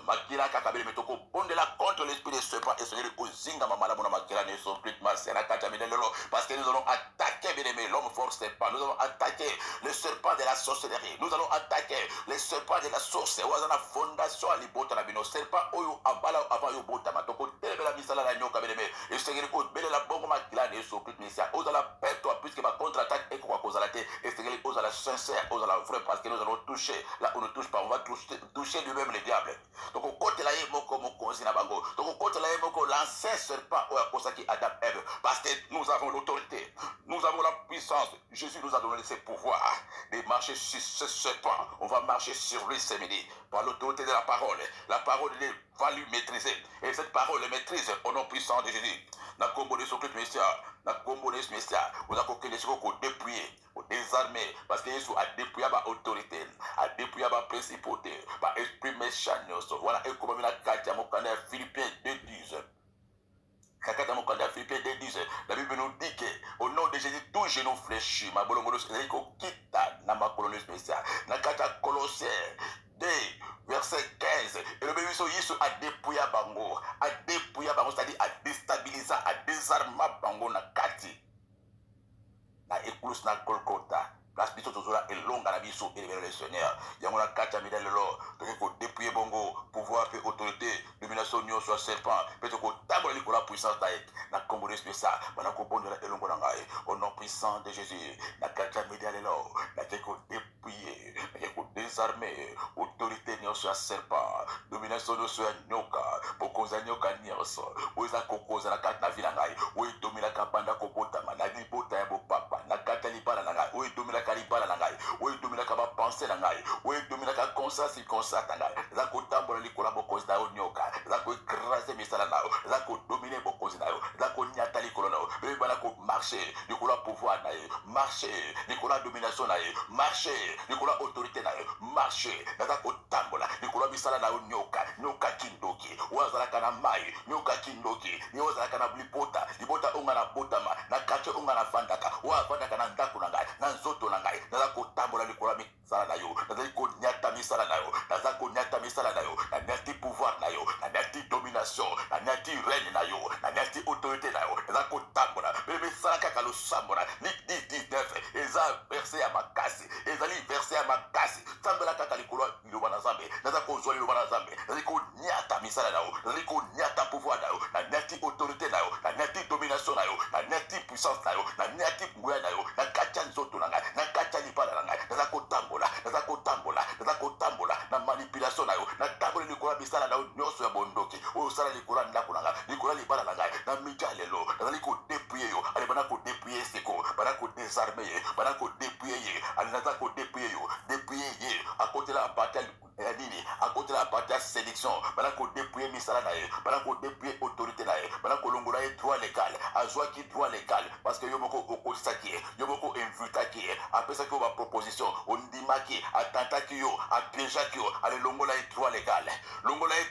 makila kakabele metoko bondela contre l'esprit de serpent et Seigneur ozinga mamala mona makila ne son plus masera kata milelo parce que nous allons attaquer bien aimé l'homme fort serpent nous allons attaquer le serpent de la sorcellerie nous allons attaquer les serpents de la source wazana fondation à libota na bino serpent oyo abala avant yo bota matoko telebela misala na nyoka bien aimé et Seigneur ko belela bongo makila ne son plus misia ozala perdre puisque ma contre-attaque est quoi cause la tête et Seigneur ozala sincère ozala vrai parce que nous allons toucher là où nous touche pas on va toucher lui-même le diable donc au côté là il moko mokonzi na bango donc au côté là il moko l'ancien serpent oyo akosaki Adam Ève parce que nous avons l'autorité nous avons la puissance Jésus nous a donné ses pouvoirs de marcher sur ce serpent on va marcher sur lui ce midi par l'autorité de la parole il va lui maîtriser et cette parole le maîtrise au nom puissant de Jésus na combo de son Christ Messia na combo de ce Messia on a kokende siko ko dépouiller ko désarmer parce que Jésus a dépouillé ba autorité a dépouillé ba principauté ba esprit méchant voilà et comme na kati ya mokanda ya Philippiens 2:10 Kakata mokanda Philippiens 2:10 la Bible nous dit que au nom de Jésus tout genou fléchit ma bolongolo c'est ko kita na makolo spécial na kata Colossiens 2 verset 15 et le bébé Yesu a dépouillé bango c'est-à-dire a déstabilisé a désarmé bango na kati na écluse na Golgotha place biso tozola elonga na biso elebele le Seigneur yango na kati ya midalelo toke ko dépouiller bongo pouvoir pe autorité domination nyonso ya serpent pe toko tambola likolo puissance na kombo de spécial bana ko bondela elongo na ngai au nom puissant de Jésus na kati ya midalelo na ko dépouiller na ko désarmer autorité nyonso ya serpent domination nyonso ya nyoka bokonza nyoka nyonso oza kokoza na kati na vila ngai oyi domina kabanda ko botama na libota ya bopapa na kati ya libala na ngai oyi domina kalibala na ngai oyi domina ka ba penser na ngai oyi domina ka conscience na ngai za ko tambola likola bokonzi na yo nyoka za ko écraser misala na yo za ko dominer bokonzi na yo za ko nyata likolo na yo bebe bana ko marcher likola pouvoir na yo marcher likola domination na yo marcher likola autorité na yo marcher za ko tambola likola misala na yo nyoka kindoki wazala kana mai nyoka kindoki ni wazala kana libota onga na botama na kache onga na fandaka wa fandaka na ndako na ngai na nzoto na ngai naza kotambola likolo ya misala na yo nazali konyata misala na yo naza konyata misala na yo na nyati pouvoir na yo na nyati domination na nyati règne na yo na nyati autorité na yo naza kotambola bebe sala kaka losambola ni 10-19 eza verset ya makasi ezali verset ya makasi tambola kaka likolo liloba na Nzambe naza kozwa liloba na Nzambe nazali konyata misala na yo nazali konyata pouvoir na yo na nyati autorité na yo na nyati domination na yo na nyati puissance na yo na nyati nguya na yo na kati ya nzoto na ngai na kati ya libala na ngai naza kotambola na manipulation na yo na tambola likolo ya misala na yo nyonso ya bondoki oyo osala likolo ya ndako na ngai likolo ya libala na ngai na mija lelo nazali kodépouiller yo ale bana kodépouiller seko bana kodésarme ye bana kodépouiller ye ale naza kodépouiller yo dépouiller ye akotela aparte ya nini akotela aparte ya sélection bana kodépouiller misala na ye bana kodépouiller autorité na ye bana kolongola ye droit légal azwaki droit légal parce que yo moko okosaki ye yo moko invitaki ye apesaki yo baproposition ondimaki atentaki yo apiégeaki yo ale longola ye droit légal longola ye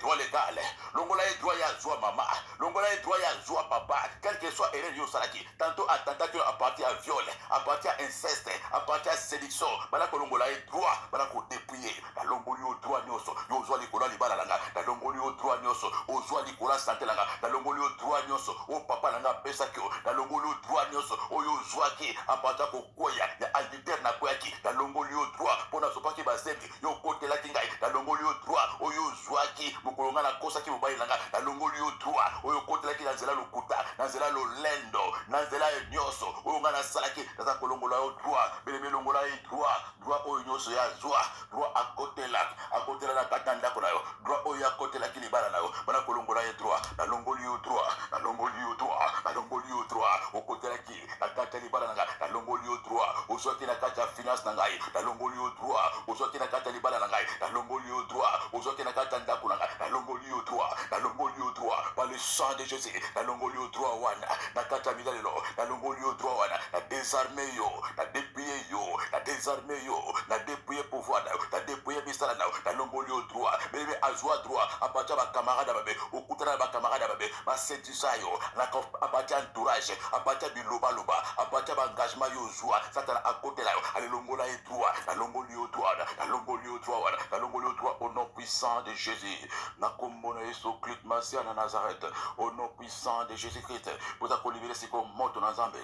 droit ya zwa mama longola longola et droit ya joie papa, quel que soit erreur yo salaki, tantôt attentat qui appartient à viol, appartient à inceste, appartient à séduction, bala ko longola et droit, bala ko dépouiller, la longoli au droit nyoso, yo joie likola libala langa, la longoli au droit nyoso, o joie likola santé langa, la longoli au droit nyoso, o papa langa pesa kyo, la longoli au droit nyoso, o yo joie ki appartient ko koya, ya alter na koya ki, la longoli au droit, pona sopa ki bazemi, yo kote la kingai, la longoli au droit, o yo joie ki mukolonga na kosa ki mobali langa, la longoli au droit, o yo kote la ki na nzela lokuta, na nzela lolendo, na nzela nyoso, o yo ngana salaki, na za kolongola au droit, belebe longola au droit, droit o nyoso ya joie, droit à côté la na katanda ko na yo, droit o ya côté la ki libala na yo, bana kolongola au droit, la longoli au droit, la longoli au droit, la longoli au droit, o côté la ki, la katanda libala na la longoli au droit, o soki na katanda finance na ngai, la longoli au droit, o soki na katanda libala na ngai, la longoli au droit, o soki na katanda ko na ngai, la longoli au droit, la longoli au droit, par le sang de Jésus, la longoli au droit wana, na katanda midalelo, la longoli au droit wana, la désarmer yo, la dépouiller yo, la désarmer yo, la dépouiller pouvoir na yo, la dépouiller misala na yo, la longoli au droit, mais azwa droit, apatia ba camarade babe, okutana ba camarade babe, ba séduisa yo, na apatia entourage, apatia biloba loba, apatia ba engagement yo joie, satana à côté là yo, ale longola et droit, la longoli au droit, la longoli au droit, la longoli au droit au nom puissant de Jésus. Na kombona Yesu Christ Masia na Nazareth, au nom puissant de Jésus-Christ, pour ta libérer c'est comme moto na Nzambe.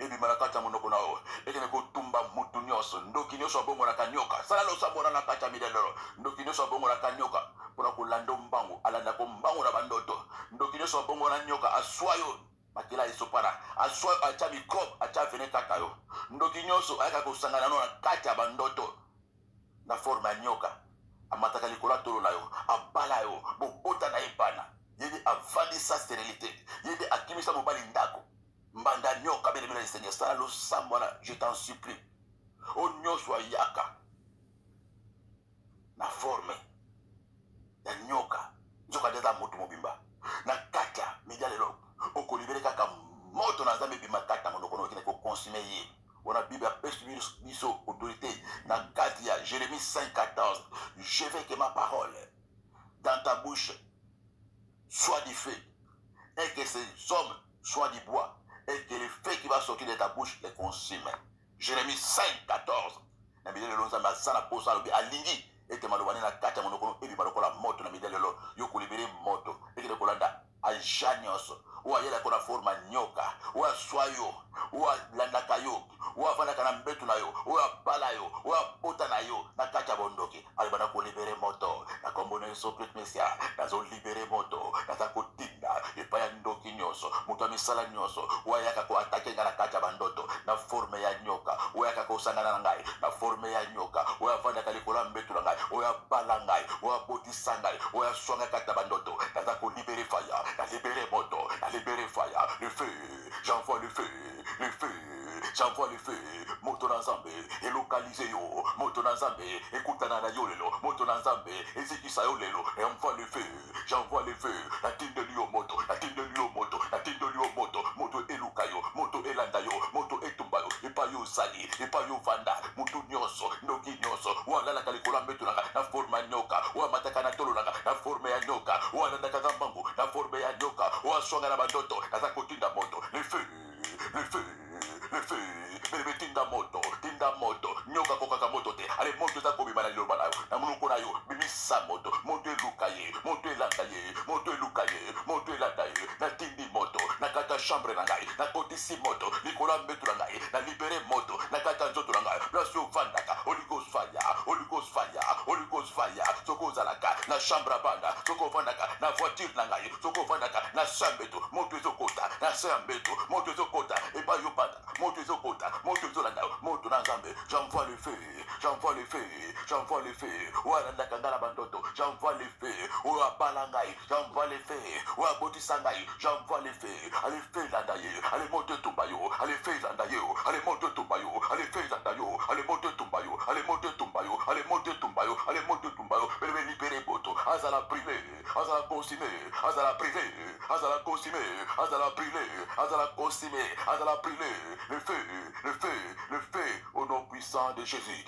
Et bi malakata monoko na o, et que ko tumba mutu nyoso, ndoki nyoso bongo na kanyoka, sala lo sabona na kata midelo, ndoki nyoso bongo na kanyoka, pour ko lando mbango, alanda ko mbango na bandoto, ndoki nyoso bongo na nyoka aswayo. Makila isopara aswa acha microbe acha vene kaka yo ndoki nyoso aka kusangana na kati ya bandoto na forma ya nyoka amataka likola tolo la yo abala yo bobota na ipana yedi avandi sa stérilité yedi akimisa mobali ndako mbanda nyoka bele bele Seigneur sala lo sambona je t'en supplie o nyoso yaka na forme ya nyoka nzoka deza moto mobimba na kaka midalelo okolibere kaka moto na Nzambe bima kaka monokono kine ko consumer ye on a Bible apesi biso autorité na kati ya Jérémie 5:14 je veux que ma parole dans ta bouche soit du feu et que ces hommes soient du bois et que le feu qui va sortir de ta bouche les consume. Jérémie 5:14 na bidele lo Nzambe asala posa lobi alingi ete malobani na kati ya monokono ebi balokola moto na bidele lo yo kolibere moto ekele kolanda ajanyos ou ayela kona forma nyoka ou aswayo ou landaka yo ou avandaka na mbetu na yo ou abala yo ou abota na yo na kati ya bondoki alibana ko libere moto na kombona Yesu Christ Mesia nazo libere moto naza kotinda epai ya ndoki nyonso moto ya misala nyonso ou ayaka ko atake nga na kati ya bandoto na forme ya nyoka ou ayaka kosangana na ngai na forme ya nyoka ou avandaka likolo ya mbetu na ngai ou abala ngai ou abotisa ngai ou aswanga kati ya bandoto naza ko libere faya na libere moto na libere faya le feu j'envoie le feu j'envoie le feu moto na Nzambe elokalize yo moto na Nzambe ekutana na yo lelo moto na Nzambe ezikisa yo lelo envoie le feu j'envoie le feu na tindeli yo moto na tindeli yo moto na tindeli yo moto eluka yo moto elanda yo moto etumba yo epa yo sali epa yo vanda moto nyonso ndoki nyonso walalaka likolo ya mbeto nanga na forme ya nyoka wamataka na tolo nanga na forme ya nyoka walandaka na mbangu na forme ya nyoka waswanga na bandoto naza kotinda moto le feu belebe tinda moto nyoka kokaka moto te ale moto eza kobima na liloba na yo na monoko na yo bimisa moto eluka ye moto elanda ye moto eluka ye moto elanda ye na tindi moto na kati ya chambre na ngai na kotisi moto likolo ya mbeto na ngai na libere moto na kati ya nzoto na ngai place ovandaka oligos faya soko ozalaka na chambre abanda soko ovandaka na voiture na ngai soko ovandaka na sa mbeto moto ezokota na sa ya mbeto moto ezokota epai yo banda moto ezokota moto ezolanda moto na Nzambe j'envoie le feu oalandaka nga na bandoto j'envoie le feu oabala ngai j'envoie le feu oabotisa ngai j'envoie le feu ale feu elanda ye ale moto etumba yo ale feu elanda ye ale moto etumba yo ale feu elanda yo ale moto etumba yo ale moto etumba yo ale moto etumba yo ale moto etumba yo belebe libere moto azala privé azala consumé azala privé azala consumé azala privé azala consumé azala privé le feu au nom puissant de Jésus.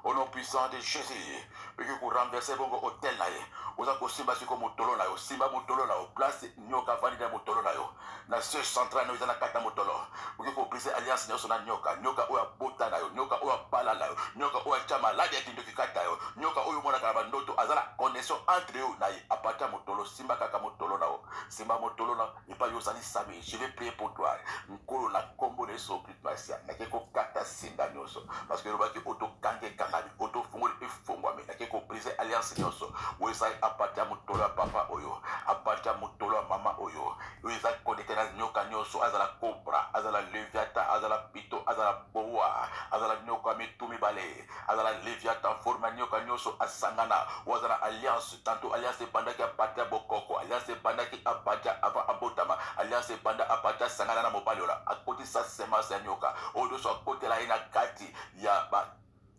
Au nom puissant de Jésus, Eke ko renverser bongo hôtel na ye. Oza ko simba siko motolo na yo. Simba motolo na yo. Place nyoka vani na motolo na yo. Na siège central na yo na kata motolo. Eke ko briser alliance nyonso na nyoka. Nyoka oya bota na yo. Nyoka oya bala na yo. Nyoka oya chama malade ya kindoki kata yo. Nyoka oyo mona kala bandoto azala connexion entre yo na ye. Apata motolo. Simba kaka motolo na yo. Simba motolo na yo. Epa yo zali sami. Je vais prier pour toi. Nkolo na kombo na so Christmasia. Na keko kata sinda nyonso. Parce que robaki auto kange kangabi. Auto fungoli efungwami. Na keko briser alliance nyonso. Wesa apata motolo ya papa oyo. Apata motolo ya mama oyo. Wesa connecté na nyoka nyonso. Azala cobra. Azala leviata. Azala pito. Azala boa. Azala nyoka mitumi bale. Azala leviata. Forma nyoka nyonso asangana. Wazala alliance. Tanto alliance bandaki apata bokoko. Alliance bandaki apata avant abotama. Alliance banda apata sangana na mobali ola. Akoti sa semence ya nyoka. Odo so akote la ina kati ya ba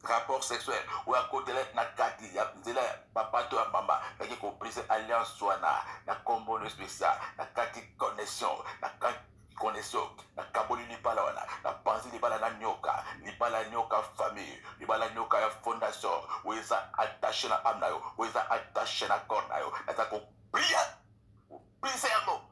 rapport sexuel ou à côté na kati ya nzela papa to ya mama yaki ko briser alliance wana na combo spécial na kati connexion na kati connexion na kaboli libala wana na panzi libala na nyoka libala nyoka famille libala nyoka ya fondation weza attaché na âme na yo weza attaché na corps na yo na ko briser mo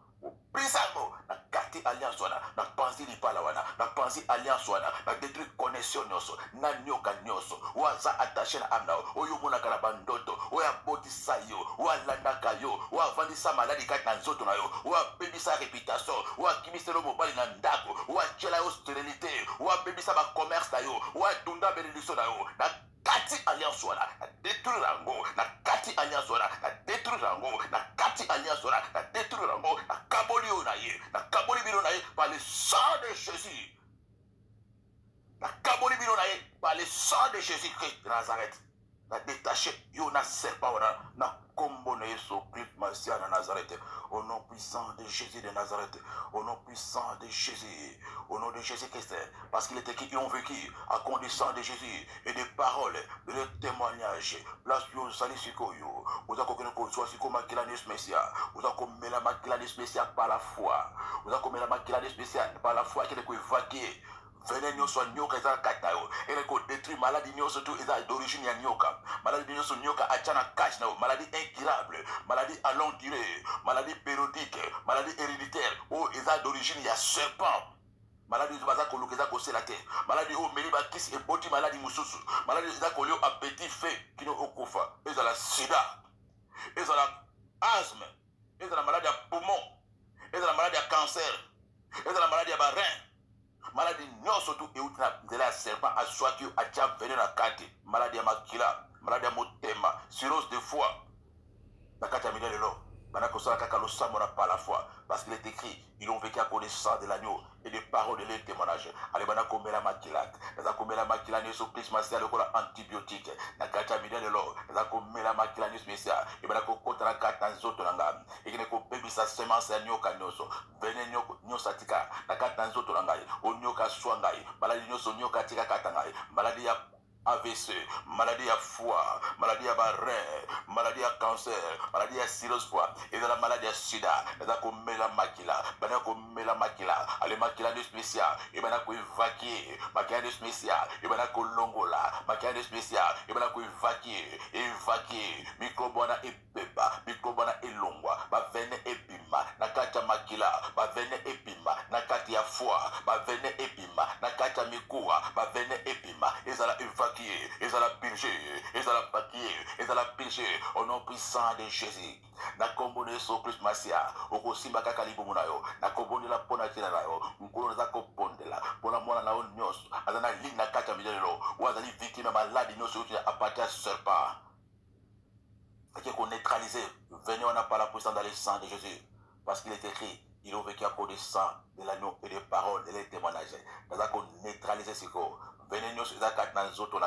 Prisamo, na kati alliance wana, na panzi libala wana, na panzi alliance wana, na détruire connexion nyoso, na nyoka nyoso, waza attaché na amna, oyo mona kala bandoto, oya botisa yo, oya landaka yo, oya vandisa maladi kati na nzoto na yo, oya bebisa réputation, oya kimiselo mobali na ndako, oya tchela yo stérilité, oya bebisa ba commerce na yo, oya tunda bénédiction na yo, na kati alliance wana, na détruire rango, na kati alliance wana, na détruire rango, na kati alliance wana, na détruire rango, na kaboli yo na ye, na kaboli bino na ye, par le sang de Jésus. Na kaboli bino na ye, par le sang de Jésus-Christ de Nazareth. Na détaché yo na serpent wana, na kombo na Yesu Christ Masia na Nazareth. Au nom puissant de Jésus de Nazareth. Au nom puissant de Jésus. Au nom de Jésus-Christ. Parce qu'il est écrit, ils ont vécu à cause du sang de Jésus et des paroles, de témoignages. Place yo sali siko yo. Vous avez connu soit siko makilanis Messia. Vous avez connu la makilanis Messia par la foi. Vous avez connu la makilanis Messia par la foi qui est évacuée. Venez nyoso nyoka eza kata yo. Ele ko détruire maladie nyoso tout eza d'origine ya nyoka. Maladie nyoso nyoka achana cache na yo. Maladie incurable, maladie à longue durée, maladie périodique, maladie héréditaire. Oh eza d'origine ya serpent. Maladie baza koluka eza kosela te. Maladie o meli ba kisi eboti maladie mususu. Maladie eza kolio a petit fait kino okufa. Eza la sida. Eza la asthme. Eza la maladie à poumon. Eza la maladie à cancer. Eza la maladie à rein. Maladie non surtout et de la serpent à soit que a déjà venu na kati maladie à makila maladie à motema cirrhose de foie na kati ya midele de l'eau bana ko sala kaka lo samona par la foi parce qu'il est écrit ils ont vécu à cause du sang de l'agneau et des paroles de leur témoignage allez bana ko mela makila na ko mela makila ne so Christ masia le kola antibiotique na kati ya midele de l'eau na ko mela makila ne spécial et bana ko kota na kati na nzoto na ngam et ne ko bebisa semence ya nyoka nyoso vene nyoso tika na kati na nzoto na ngai o nyoka swa ngai maladi nyoso nyoka tika kata ngai maladi ya AVC, maladie à foie, maladie à rein, maladie à cancer, maladie à cirrhose foie, et de la maladie à sida, et de la makila, la makila, allez makila de spécial, et ben ko évacuer, makila de spécial, et ben ko longola, makila de spécial, et ben ko évacuer, microbona et beba, microbona et longwa, ba vene et bima, nakata makila, ba vene et bima, nakati ya foie, ba vene et bima, nakata mikua, ba vene et bima, et ça la évacuer. Ils ont la purgé, ils ont la paquer, ils ont la purgé au nom puissant de Jésus. Na kombone so Christ Masia, oko simba kaka libo munayo, na kombone la pona tina nayo, mkono za kopondela, pona mwana na on nyos, azana lina kata midelo, wazali victime maladi nyos uti apatia serpent. Fait qu'on neutralise, venez on a pas la puissance dans le sang de Jésus, parce qu'il est écrit. Ils ont vécu à cause du sang, de l'agneau et des paroles, et des témoignages. Nous avons neutralisé ce corps. Venez nous sur la carte dans les autres.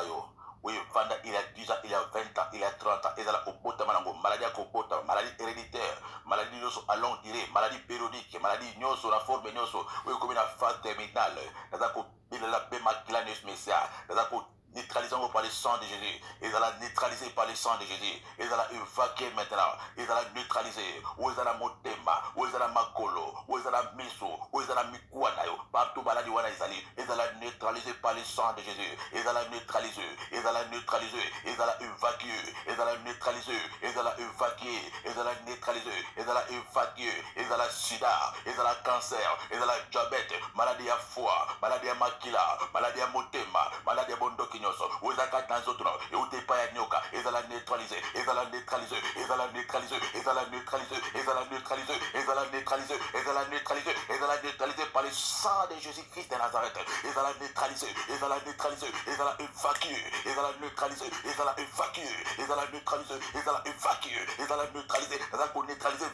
Oui, Vanda, il y a 10 ans, il y a 20 ans, il y a 30 ans. Ils ont maladie à copota, maladie héréditaire, maladie à longue durée, maladie périodique, maladie sur la forme nyoso. Oui, comme une phase terminale. Nous avons la bémakila spécial. Nous avons neutralisé par le sang de Jésus. Ils ont neutralisé par le sang de Jésus. Ils ont évacué maintenant. Ils ont neutralisé. Où ils ont la motema, où ils ont la makolo, où ils ont la miso, où ils ont ezala mikuwa na yo partout maladi wana ezali ezala neutralisé par le sang de Jésus ezala neutralisé ezala neutralisé ezala évacué ezala neutralisé ezala évacué ezala neutralisé ezala évacué ezala sida ezala cancer ezala diabète maladie ya foie maladie ya makila maladie ya motema maladie ya bondoki nyonso ozaka na nzoto na euti epai ya nyoka ezala neutralisé ezala neutralisé ezala neutralisé ezala neutralisé ezala neutralisé ezala neutralisé ezala neutralisé ezala neutralisé par le sang de Jésus-Christ de Nazareth ezala neutralisé ezala neutralisé ezala évacué ezala neutralisé ezala évacué ezala neutralisé ezala évacué ezala neutralisé ezala ko neutralisé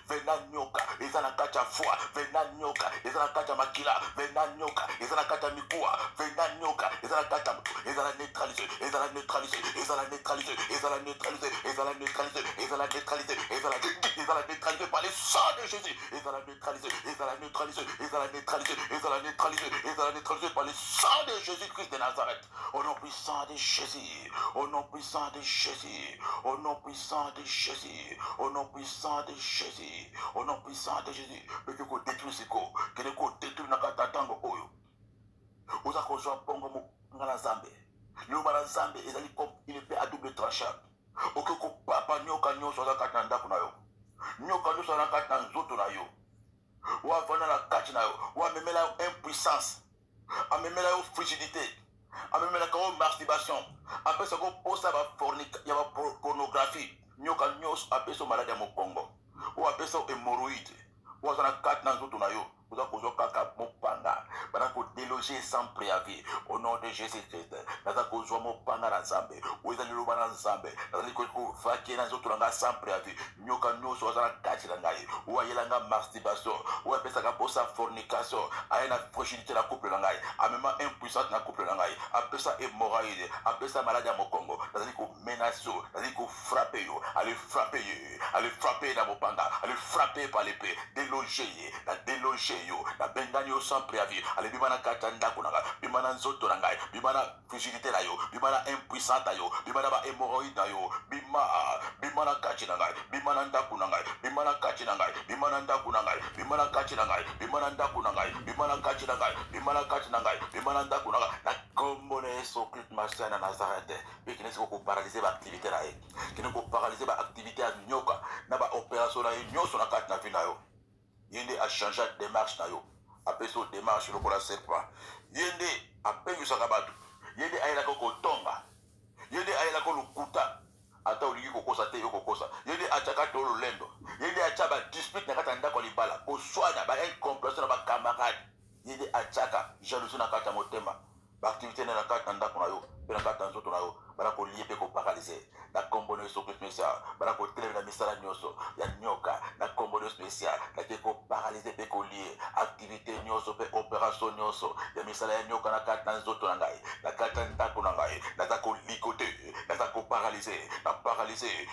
vena nyoka ezala kati ya foie vena nyoka ezala kati ya makila vena nyoka ezala kati ya mikuwa vena nyoka ezala kati ya ezala neutralisé ezala neutralisé ezala neutralisé ezala neutralisé ezala neutralisé ezala neutralisé ezala neutralisé par le sang de Jésus ezala neutralisé ezala neutralisé ezala neutralisé ezala neutralisé ezala neutralisé par le sang de Jésus-Christ de Nazareth au nom puissant de Jésus au nom puissant de Jésus au nom puissant de Jésus au nom puissant de Jésus au nom puissant de Jésus que ko détruire ce ko que ko détruire na kata tango oyo oza ko zo pongo mo ngala zambe lubala zambe ezali comme une épée à double tranchant oke ko papa nyoka nyonso za kata ndako na yo nyoka nyonso na kata nzoto na yo wa vana na kati na yo wa memela impuissance amemela yo frigidité amemela ko masturbation apesa ko posa ba fornique ya ba pornographie nyoka nyonso apesa malade ya mokongo ou apesa hémorroïde ou za na kati na nzoto na yo oza kozwa kaka mopanga bana ko déloger sans préavis au nom de Jésus-Christ naza kozwa mopanga na nzambe oza liloba na nzambe nazali kovaki na nzoto na nga sans préavis nyoka nyonso aza na kati na ngai ou ayelanga masturbation ou apesaka posa fornication aye na fragilité na couple na ngai amema impuissante na couple na ngai apesa hémorroïde apesa malade ya mokongo nazali komenace yo nazali kofrappe yo ale frappe na mopanga ale frappe par l'épée déloger ye na déloger yo na bengani yo sans préavis ale bimana kata ndako na ngai bimana nzoto na ngai bimana fragilité na yo bimana impuissante na yo bimana ba hémorroïde na yo bimana kati na ngai bimana ndako na ngai bimana kati na ngai bimana ndako na ngai bimana kati na ngai bimana ndako na ngai bimana kati na ngai bimana kati na ngai bimana ndako na ngai na kombo na Yesu Christ Master na Nazareth pe kinesi ko paralyser ba activité na ye kinesi ko paralyser ba activité ya nyoka na ba opération na ye nyonso na kati na vie na yo yende a changer démarche na yo apeso démarche lokola serpent yende apengisaka bato yende ayela ko kotonga yende ayela ko lukuta ata olingi kokosa te yo kokosa yende achaka to lolendo yende achaba dispute na kata ndako libala koswana ba incompréhension na ba camarade yende achaka jalousie na kata motema ba activité na kata ndako na yo pe na kata nzoto na yo bana ko lié pe ko paralyser na kombo na Yesu spécial bana ko télé na misala nyonso ya nyoka na kombo na spécial na ke ko paralyser pe ko lié activité nyonso pe opération nyonso ya misala ya nyoka na kata nzoto na ngai na kata ndako na ngai na ta ko likote na ta ko paralyser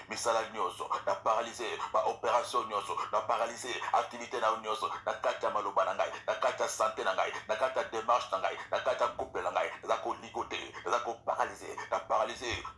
misala nyonso na paralyser ba opération nyonso na paralyser activité na nyonso na kata maloba na ngai na kata santé na ngai na kata démarche na ngai na kata couple na ngai na ta ko likote na ta ko paralyser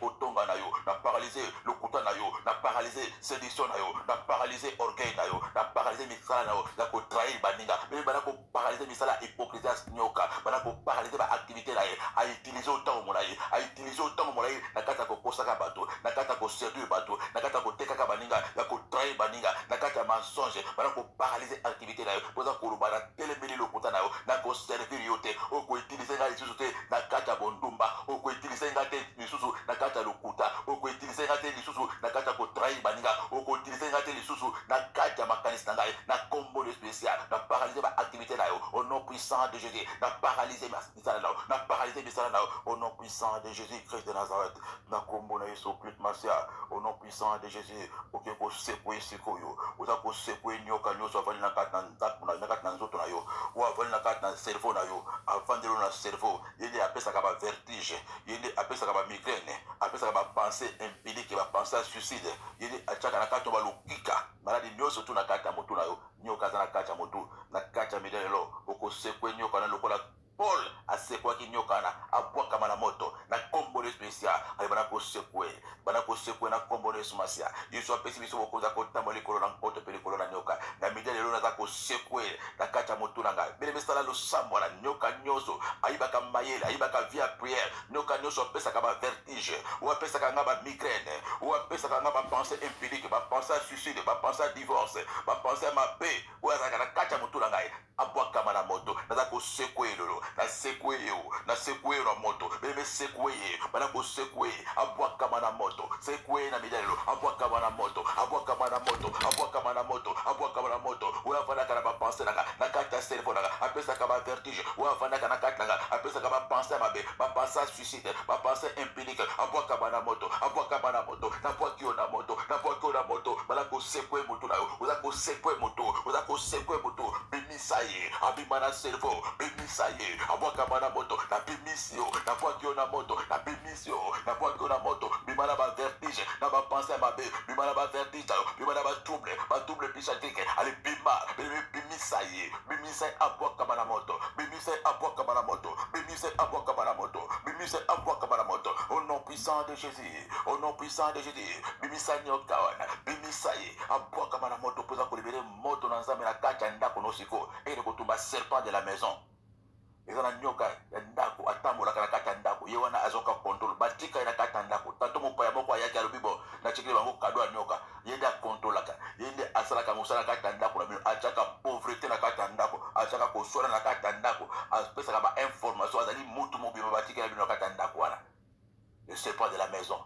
potonga na yo na paralyser lokuta na yo na paralyser séduction na yo na paralyser orgueil na yo na paralyser misala na yo na ko trahir baninga mais bana ko paralyser misala hypocrisie nyoka bana ko paralyser ba activité na ye a utiliser autant molayi na kata ko posaka bato na kata ko séduire bato na kata ko tekaka baninga na ko trahir baninga na kata mensonge bana ko paralyser activité na yo poza ko lobana telemeli lokuta na yo na ko servir yo te o ko utiliser nga lisusu te na kata bondumba o ko utiliser nga te lisusu na kata lokuta o ko utiliser nga te lisusu na kata ko trahir baninga o ko utiliser nga te lisusu na kata makanisi na ngai na kombo de spécial na paralyser ba activité na yo au nom puissant de Jésus na paralyser misala na yo na paralyser misala na yo au nom puissant de Jésus Christ de Nazareth na kombo na Yesu Christ Masia au nom puissant de Jésus oke ko sekwe sikoyo oza ko sekwe nyoka nyonso avali na kata na kata na nzoto na yo ou avali na kata na cerveau na yo avandelo na cerveau yende apesaka ba vertige yende apesaka ba migraine apesaka ba pensée impédique ba pensée suicide yende achaka na kata ba lukika maladi nyonso tu na kata motu na yo nyoka za na kata motu na kata midelo oko sekwe nyoka na lokola Paul asekwaki nyoka na abwakama na moto na kombo de spécial ali bana ko sekwe na kombo de sumasia Yesu apesi biso bokoza kotambola likolo na mpoto pe likolo na nyoka na midele lelo nazako sekwe na kati ya motu na ngai bele mesala losambo na nyoka nyonso ayibaka mayele ayibaka via prière nyoka nyonso apesaka ba vertige ou apesaka nga ba migraine ou apesaka nga ba pensée impunique ba pensée à suicide ba pensée à divorce ba pensée à mabe ou azalaka na kati ya motu na ngai abwakama na moto nazako sekwe lolo na sekwe yo na moto bele sekwe bana ko sekwe abwakama na moto sekwe na midelo abwakama na moto abwakama na moto abwakama na moto abwakama na moto unafanaka na ba pensée na kati ya cerveau na apesaka ba vertige unafanaka na kati na apesaka ba pensée mabe ba pensée à suicide ba pensée impunique abwakama na moto na bwakio na moto bala ko sekwe moto na yo uza ko sekwe moto bimisaye abima na cerveau bimisaye abwakama na moto na bimisio na bwakio na moto na bimisio na bwakio na moto bima na ba vertige na ba pensée mabe bima na ba vertige bima na ba trouble psychique ale bima bimisaye abwakama na moto bimisaye abwakama na moto bimisaye abwakama na moto bimisaye abwakama na moto au nom puissant de Jésus bimisa nyoka wana bimisaye abwakama na moto poza ko libérer moto na nzambe na kati ya ndako nosiko ele kotumba serpent de la maison eza na nyoka ya ndako atambolaka na kati ya ndako ye wana azoka contrôle batika ye na kati ya ndako tato mopaya moko ayaki alobi bo nachekeli bango kado ya nyoka ye nde akontrolaka ye nde asalaka mosala na kati ya ndako na bino atiaka pauvreté na kati ya ndako atiaka koswana na kati ya ndako apesaka bainformation azali mutu mobima batikela bino na kati ya ndako wana le serpent de la maison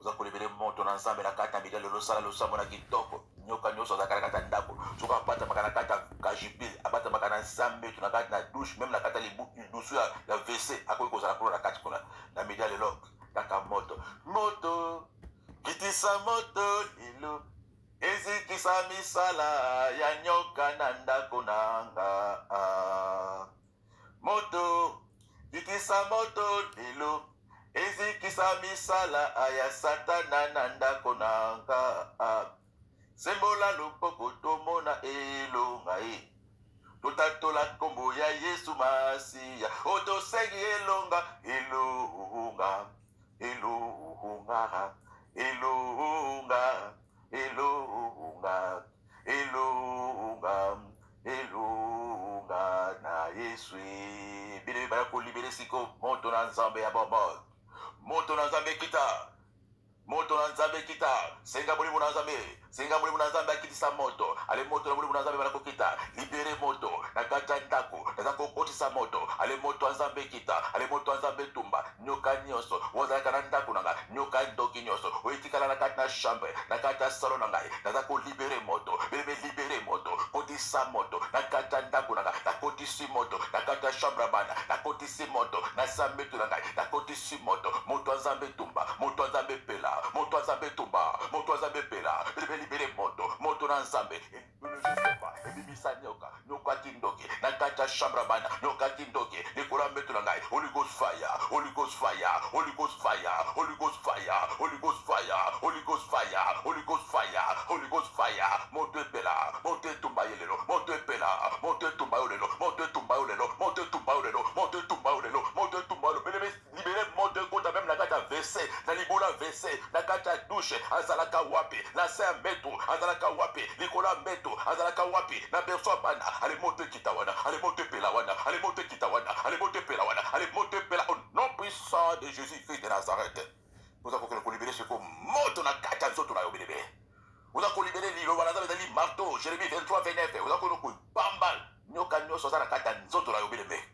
oza kolibere moto na nzambe na kati ya midele losala losambo na kitoko nyoka nyonso azalaka na kati ya ndako soki abatamaka na kati ya kajipile abatamaka na nzambe to na kati na douche meme na kati ya lidusu ya wc akoki kozala kuna na kati kuna na media lelo kaka moto kitisa moto lilo ezikisa misala ya nyoka na ndako nanga moto kitisa moto lilo ezikisa misala ya satana na ndako nanga sembola lupoko tomona elonga totatola kombo ya Yesu Masiya otosengi elonga na Yesu bile bala ko libere siko moto na nzambe ya baba moto na nzambe kita senga muri muna nzambe akitisa moto ale moto na muri muna nzambe bala kokita libere moto na kata ndako na kokotisa moto ale moto ya nzambe kita ale moto ya nzambe tumba nyoka nyonso wazalaka na ndako na nga nyoka ndoki nyonso oyitikala na kati na chambre na kati ya salon na ngai naza kolibere moto bebe libere moto kotisa moto na kati ya ndako na nga nakotisi moto na kati ya chambre bana nakotisi moto na sambetu na ngai nakotisi moto moto ya nzambe tumba moto ya nzambe pela moto ya nzambe tumba moto ya nzambe pela bebe libere moto na nzambe ebimisa nyoka kindoki na kati ya chambre bana nyoka kindoki likolo ya mbeto na ngai Holy Ghost fire Holy Ghost fire Holy Ghost fire Holy Ghost fire Holy Ghost fire Holy Ghost fire Holy Ghost fire Holy Ghost fire moto epela moto etumba yelelo moto epela moto etumba yolelo moto etumba yolelo moto etumba yolelo moto etumba yolelo moto etumba yolelo bele libere moto ekota même na kati ya WC na libola WC na kati ya douche azalaka wapi na se ya mbeto azalaka wapi likolo ya mbeto azalaka wapi na berso bana ale moto ekita wana ale moto epela wana ale moto ekita wana ale moto epela wana ale moto epela au nom puissant de Jésus-Christ de Nazareth vous avez qu'on libérer ce qu'on moto na kati ya nzoto na yo bebe vous avez qu'on libérer lilo wana za bezali marteau Jérémie 23:29 vous avez qu'on bambal nyoka nyonso za na kati ya nzoto na yo bebe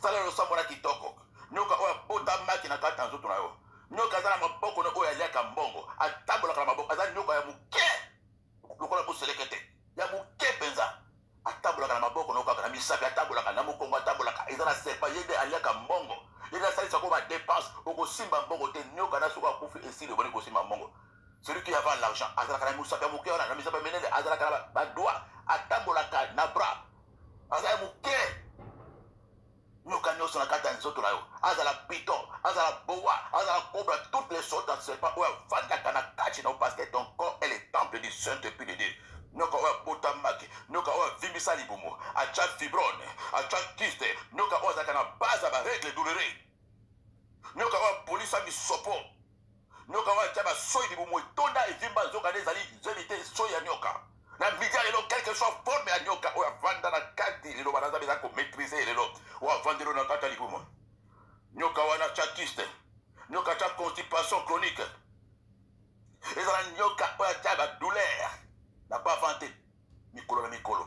sala lo sambo na kitoko nyoka oya bota maki na kati ya nzoto na yo nyoka za na maboko na oya liaka mbongo atambolaka na maboko aza nyoka ya muke lokola boselekete ya muke penza atambolaka na maboko na okaka na misapi atambolaka na mokongo atambolaka eza na serpa yede aliaka mbongo yede asalisa ko badepense okosimba mbongo te nyoka na soki akufi esili oboni kosimba mbongo celui qui avait l'argent azalaka na misapi ya moke wana na misapi ya menene azalaka na badoa atambolaka na bras aza ya moke nyoka nyonso na kati ya nzoto na yo azala piton azala boa azala cobra toutes les sortes de serpents oyo avandaka na kati na yo parce que ton corps est le temple du Saint-Esprit de Dieu nyoka oyo abota maki nyoka oyo avimbisa libumu atia fibrone atia kiste nyoka oyo azalaka na base ya baregle douloureux nyoka oyo apolisa misopo nyoka oyo atia basoi libumu etonda evimba nzoka nde ezali nzeli te soi ya nyoka Na media lelo quelque soit forme ya nyoka o avanda na kati lelo banaza beza ko maîtriser lelo o avandelo na kata libumo. Nyoka wana chatiste. Nyoka cha constipation chronique. Ezala nyoka o ya ba douleur. Na pas vanté. Mikolo na mikolo.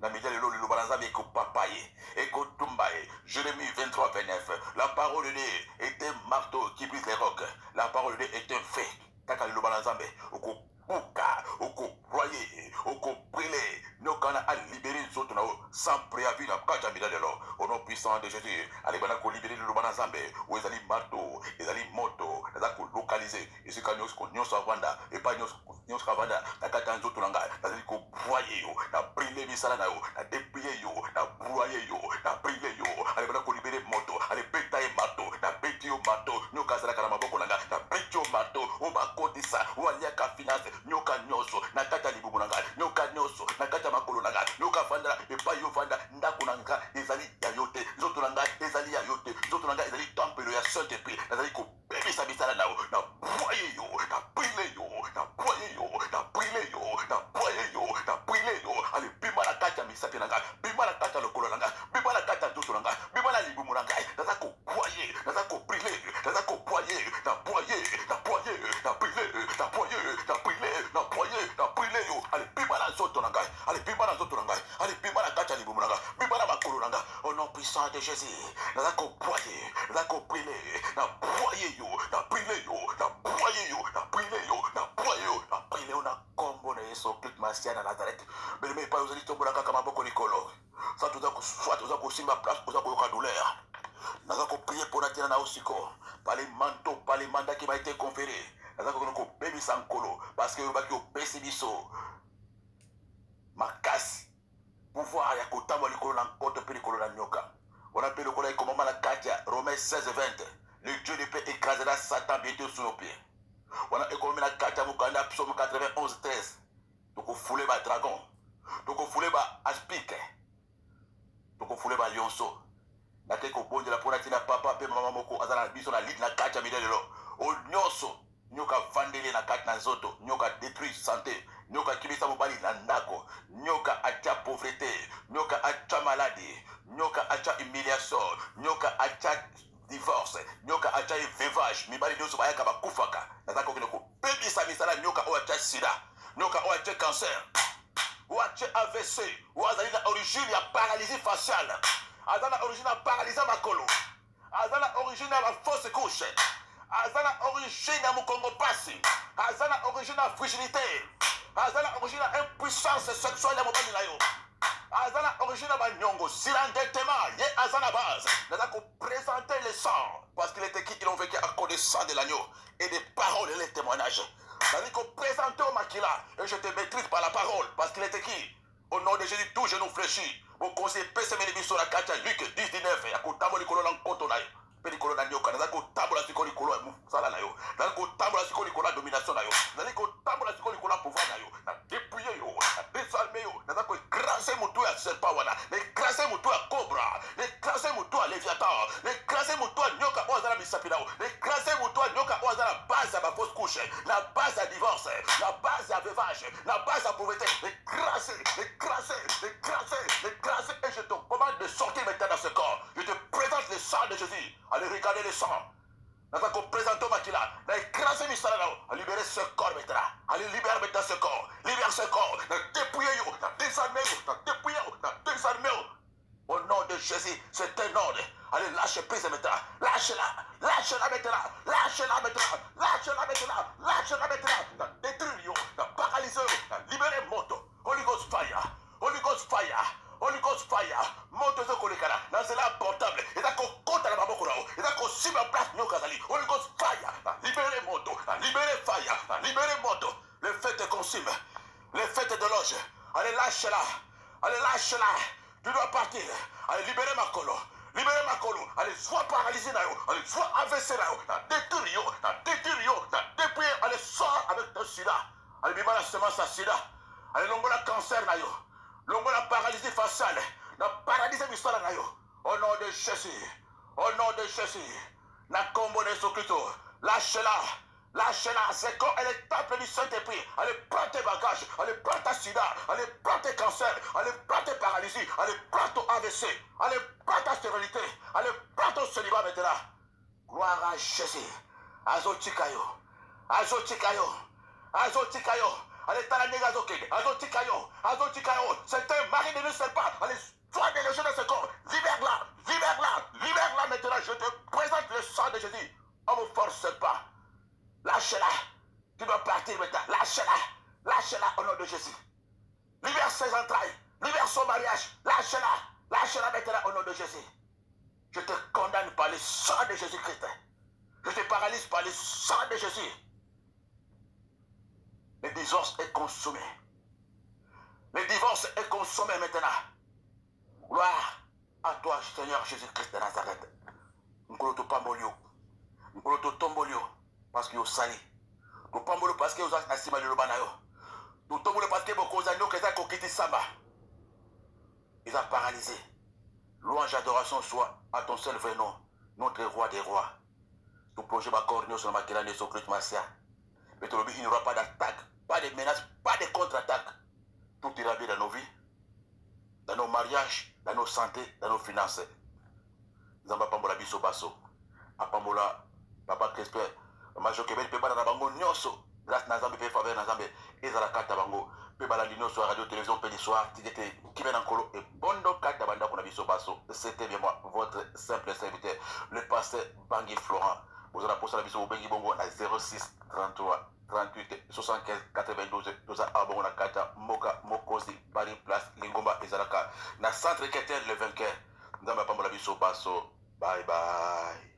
Na media lelo lelo banaza be ko papaye et ko tumbaye. Jérémie 23-29. La parole de Dieu est un marteau qui brise les rocs. La parole de Dieu est un fait. Kaka lelo banaza be oko Ouka, oko broyer, oko brûler, nous quand a libéré les autres sans préavis na kaja midalelo, au nom puissant de Jésus, allez bana ko libérer le bana zambe, ou les ali marteau, les ali moto, les ali localiser, et ce quand nous savanda, et pas nous savanda, na kata nzoto langa, na ali ko broyer yo, na brûler bisala na yo, na déplier yo, na broyer yo, na brûler yo, allez bana ko libérer moto, allez betailler marteau, na betio marteau, nous kazala kana maboko langa, na betio marteau, o ba kodisa, o aliaka finance. Nyoka nyoso na kata libumu nanga nyoka nyoso na kata makolo nanga nyoka fanda epa yo fanda ndako nanga ezali ya yote zoto nanga ezali ya yote zoto nanga ezali tempelo ya saint esprit ezali ko bebisa bisala nao na boye yo na brûler yo na boye yo na brûler yo na boye yo na brûler yo ale bima na kata misapi nanga bima na kata lokolo nanga bima na kata zoto nanga bima na libumu nanga naza ko boye naza ko brûler naza ko boye na boye na boye na brûler na boye na brûler na boye na brûler yo ale bima na zoto nanga ale bima na zoto nanga ale bima na kata libumu nanga bima na makolo nanga au nom puissant de Jésus naza ko boye naza ko brûler na boye yo na brûler yo na boye yo na brûler yo na boye yo na brûler yo na kombo na Yesu Christ Masia na Nazareth beleme pa uzali tombola kaka maboko likolo sa tuza ko soit tuza ko simba place tuza ko yoka douleur naza ko prier pour natina na osiko par les manteaux par les mandats qui m'a été conféré naza ko bebisa nkolo parce que yobaki opesi biso makasi pouvoir ya kotambola likolo na nkoto mpe likolo na nyoka wana mpe lokola ekomama na kati ya Romains 16-20 le Dieu de paix écrasera Satan bientôt sous nos pieds wana ekomami na kati ya mokanda psaume 91-13 tokofule ba dragon tokofule ba aspike tokofule ba lionceau nake kobondela mpo natina papa mpe mama moko aza na biso na lide na kati ya midele o nyonso nyoka vandele na kati na nzoto nyoka détruit santé nyoka kibisa mobali na ndako nyoka atia pauvreté nyoka atia maladie nyoka atia humiliation nyoka atia divorce nyoka atia veuvage mibali nyonso bayaka bakufaka naza kokende kobebisa misala nyoka oyo atia sida nyoka oyo atia cancer oyo atia AVC oyo azali na origine ya paralysie faciale aza na origine ya paralysie makolo aza na origine ya bafausse couche aza na origine ya mokongo pasi aza na origine ya frigidité aza na origine ya impuissance sexuelle ya mobali na yo aza na origine ya banyongo silendetema ye aza na base naza koprésenter le sang parce qu'il était qui ils ont vécu à cause du sang de l'agneau et des paroles et les témoignages naza koprésenter au makila et je te maîtrise par la parole parce qu'il était qui au nom de Jésus tout genou fléchi au conseil pesemeli biso na kati ya Luc 10-19 ya kotambola likolo na nkoto na yo mpe likolo na nyoka naza kotambola sikoyo likolo ya mosala na yo naza kotambola sikoyo likolo ya domination na yo nazali kotambola sikoyo likolo ya pouvoir na yo na dépouille yo na désarme yo naza koécrase motu ya serpent wana na écrase motu ya cobra na écrase motu ya léviathan na écrase motu ya nyoka oyo aza na misapi na yo na écrase motu ya nyoka oyo aza na base ya bafausse couche na base ya divorce na base ya veuvage na base ya pauvreté écrase écrase écrase écrase et je te commande de sortir maintenant dans ce corps je te présente le sang de Jésus allez regarder le sang naza koprésente makila na écrase misala na yo à libérer ce corps maintenant allez libérer maintenant ce corps libère ce corps na dépouiller yo na désarmer yo na dépouiller yo na désarmer yo au nom de Jésus c'est un ordre allez lâche prise maintenant lâche-la lâche-la maintenant lâche-la maintenant lâche-la maintenant lâche-la maintenant na détruire yo na paralyser yo na libérer moto Holy Ghost fire Holy Ghost fire Holy Ghost fire moto ezokolekana na nzela portable eza kokota na maboko na yo eza kosimba place nyoka azali Holy Ghost fire na libere moto na libere fire na libere moto les fêtes te consument les fêtes de loge allez lâche-la tu dois partir allez libérer ma colo allez soit paralysé na yo allez soit AVC na yo na détruire yo na dépouiller allez sort avec ton sida allez bima la semence à sida allez longola cancer na yo longola paralysie faciale na paralysie misala na yo au nom de Jésus na kombo de Jésus Kristo lâche-la Lâchez-la, c'est quand elle est temple du Saint-Esprit. Allez, prends tes bagages, allez, prends ta sida, allez, prends tes cancers, allez, prends tes paralysies, allez, prends ton AVC, allez, prends ta stérilité, allez, prends ton célibat maintenant. Gloire à Jésus. Azotikayo, Azotikayo, Azotikayo. Allez, t'as la négazokide, Azotikayo, Azotikayo. C'est un mari de ne sait pas. Allez, sois délogé de ce corps. Libère-la, libère-la, libère-la maintenant. Je te présente le sang de Jésus. On ne vous force pas. Lâche-la. Tu dois partir maintenant. Lâche-la. Lâche-la au nom de Jésus. Libère ses entrailles. Libère son mariage. Lâche-la. Lâche-la maintenant au nom de Jésus. Je te condamne par le sang de Jésus-Christ. Je te paralyse par le sang de Jésus. Le divorce est consommé. Le divorce est consommé maintenant. Gloire à toi, Seigneur Jésus-Christ de Nazareth. Nkoloto pambolio. Nkoloto tombolio. Parce qu'il y a sali. Tu pambolio parce qu'il y a nasima de l'obanayo. Tu tombolio parce qu'il y a beaucoup d'anneaux qui ont kokiti samba. Ils ont paralysé. Louange et adoration soit à ton seul vrai nom, notre roi des rois. Tu projet ma corps sur ma kirane sur Christ Massia. Mais tu il n'y aura pas d'attaque, pas de menaces, pas de contre-attaque. Tout ira bien dans nos vies, dans nos mariages, dans nos santé, dans nos finances. Zamba pambola biso baso. Apambola papa Crespin. Major Québec peut pas dans bango nyonso. Grâce à Nzambe peut faveur Nzambe. Ezala kata bango. Peut balandi nyonso radio télévision pédi soir. Tigete qui vient en colo et bondo kata banda kuna biso baso. C'était bien moi votre simple serviteur le pasteur Bangui Florent. Vous allez poster la biso au Bengi Bongo à 06 33 38 75 92 12 abongo na kata Moka Mokozi Paris Place Lingomba Ezalaka na centre Keter le vainqueur. Nzambe pambola biso baso. Bye bye.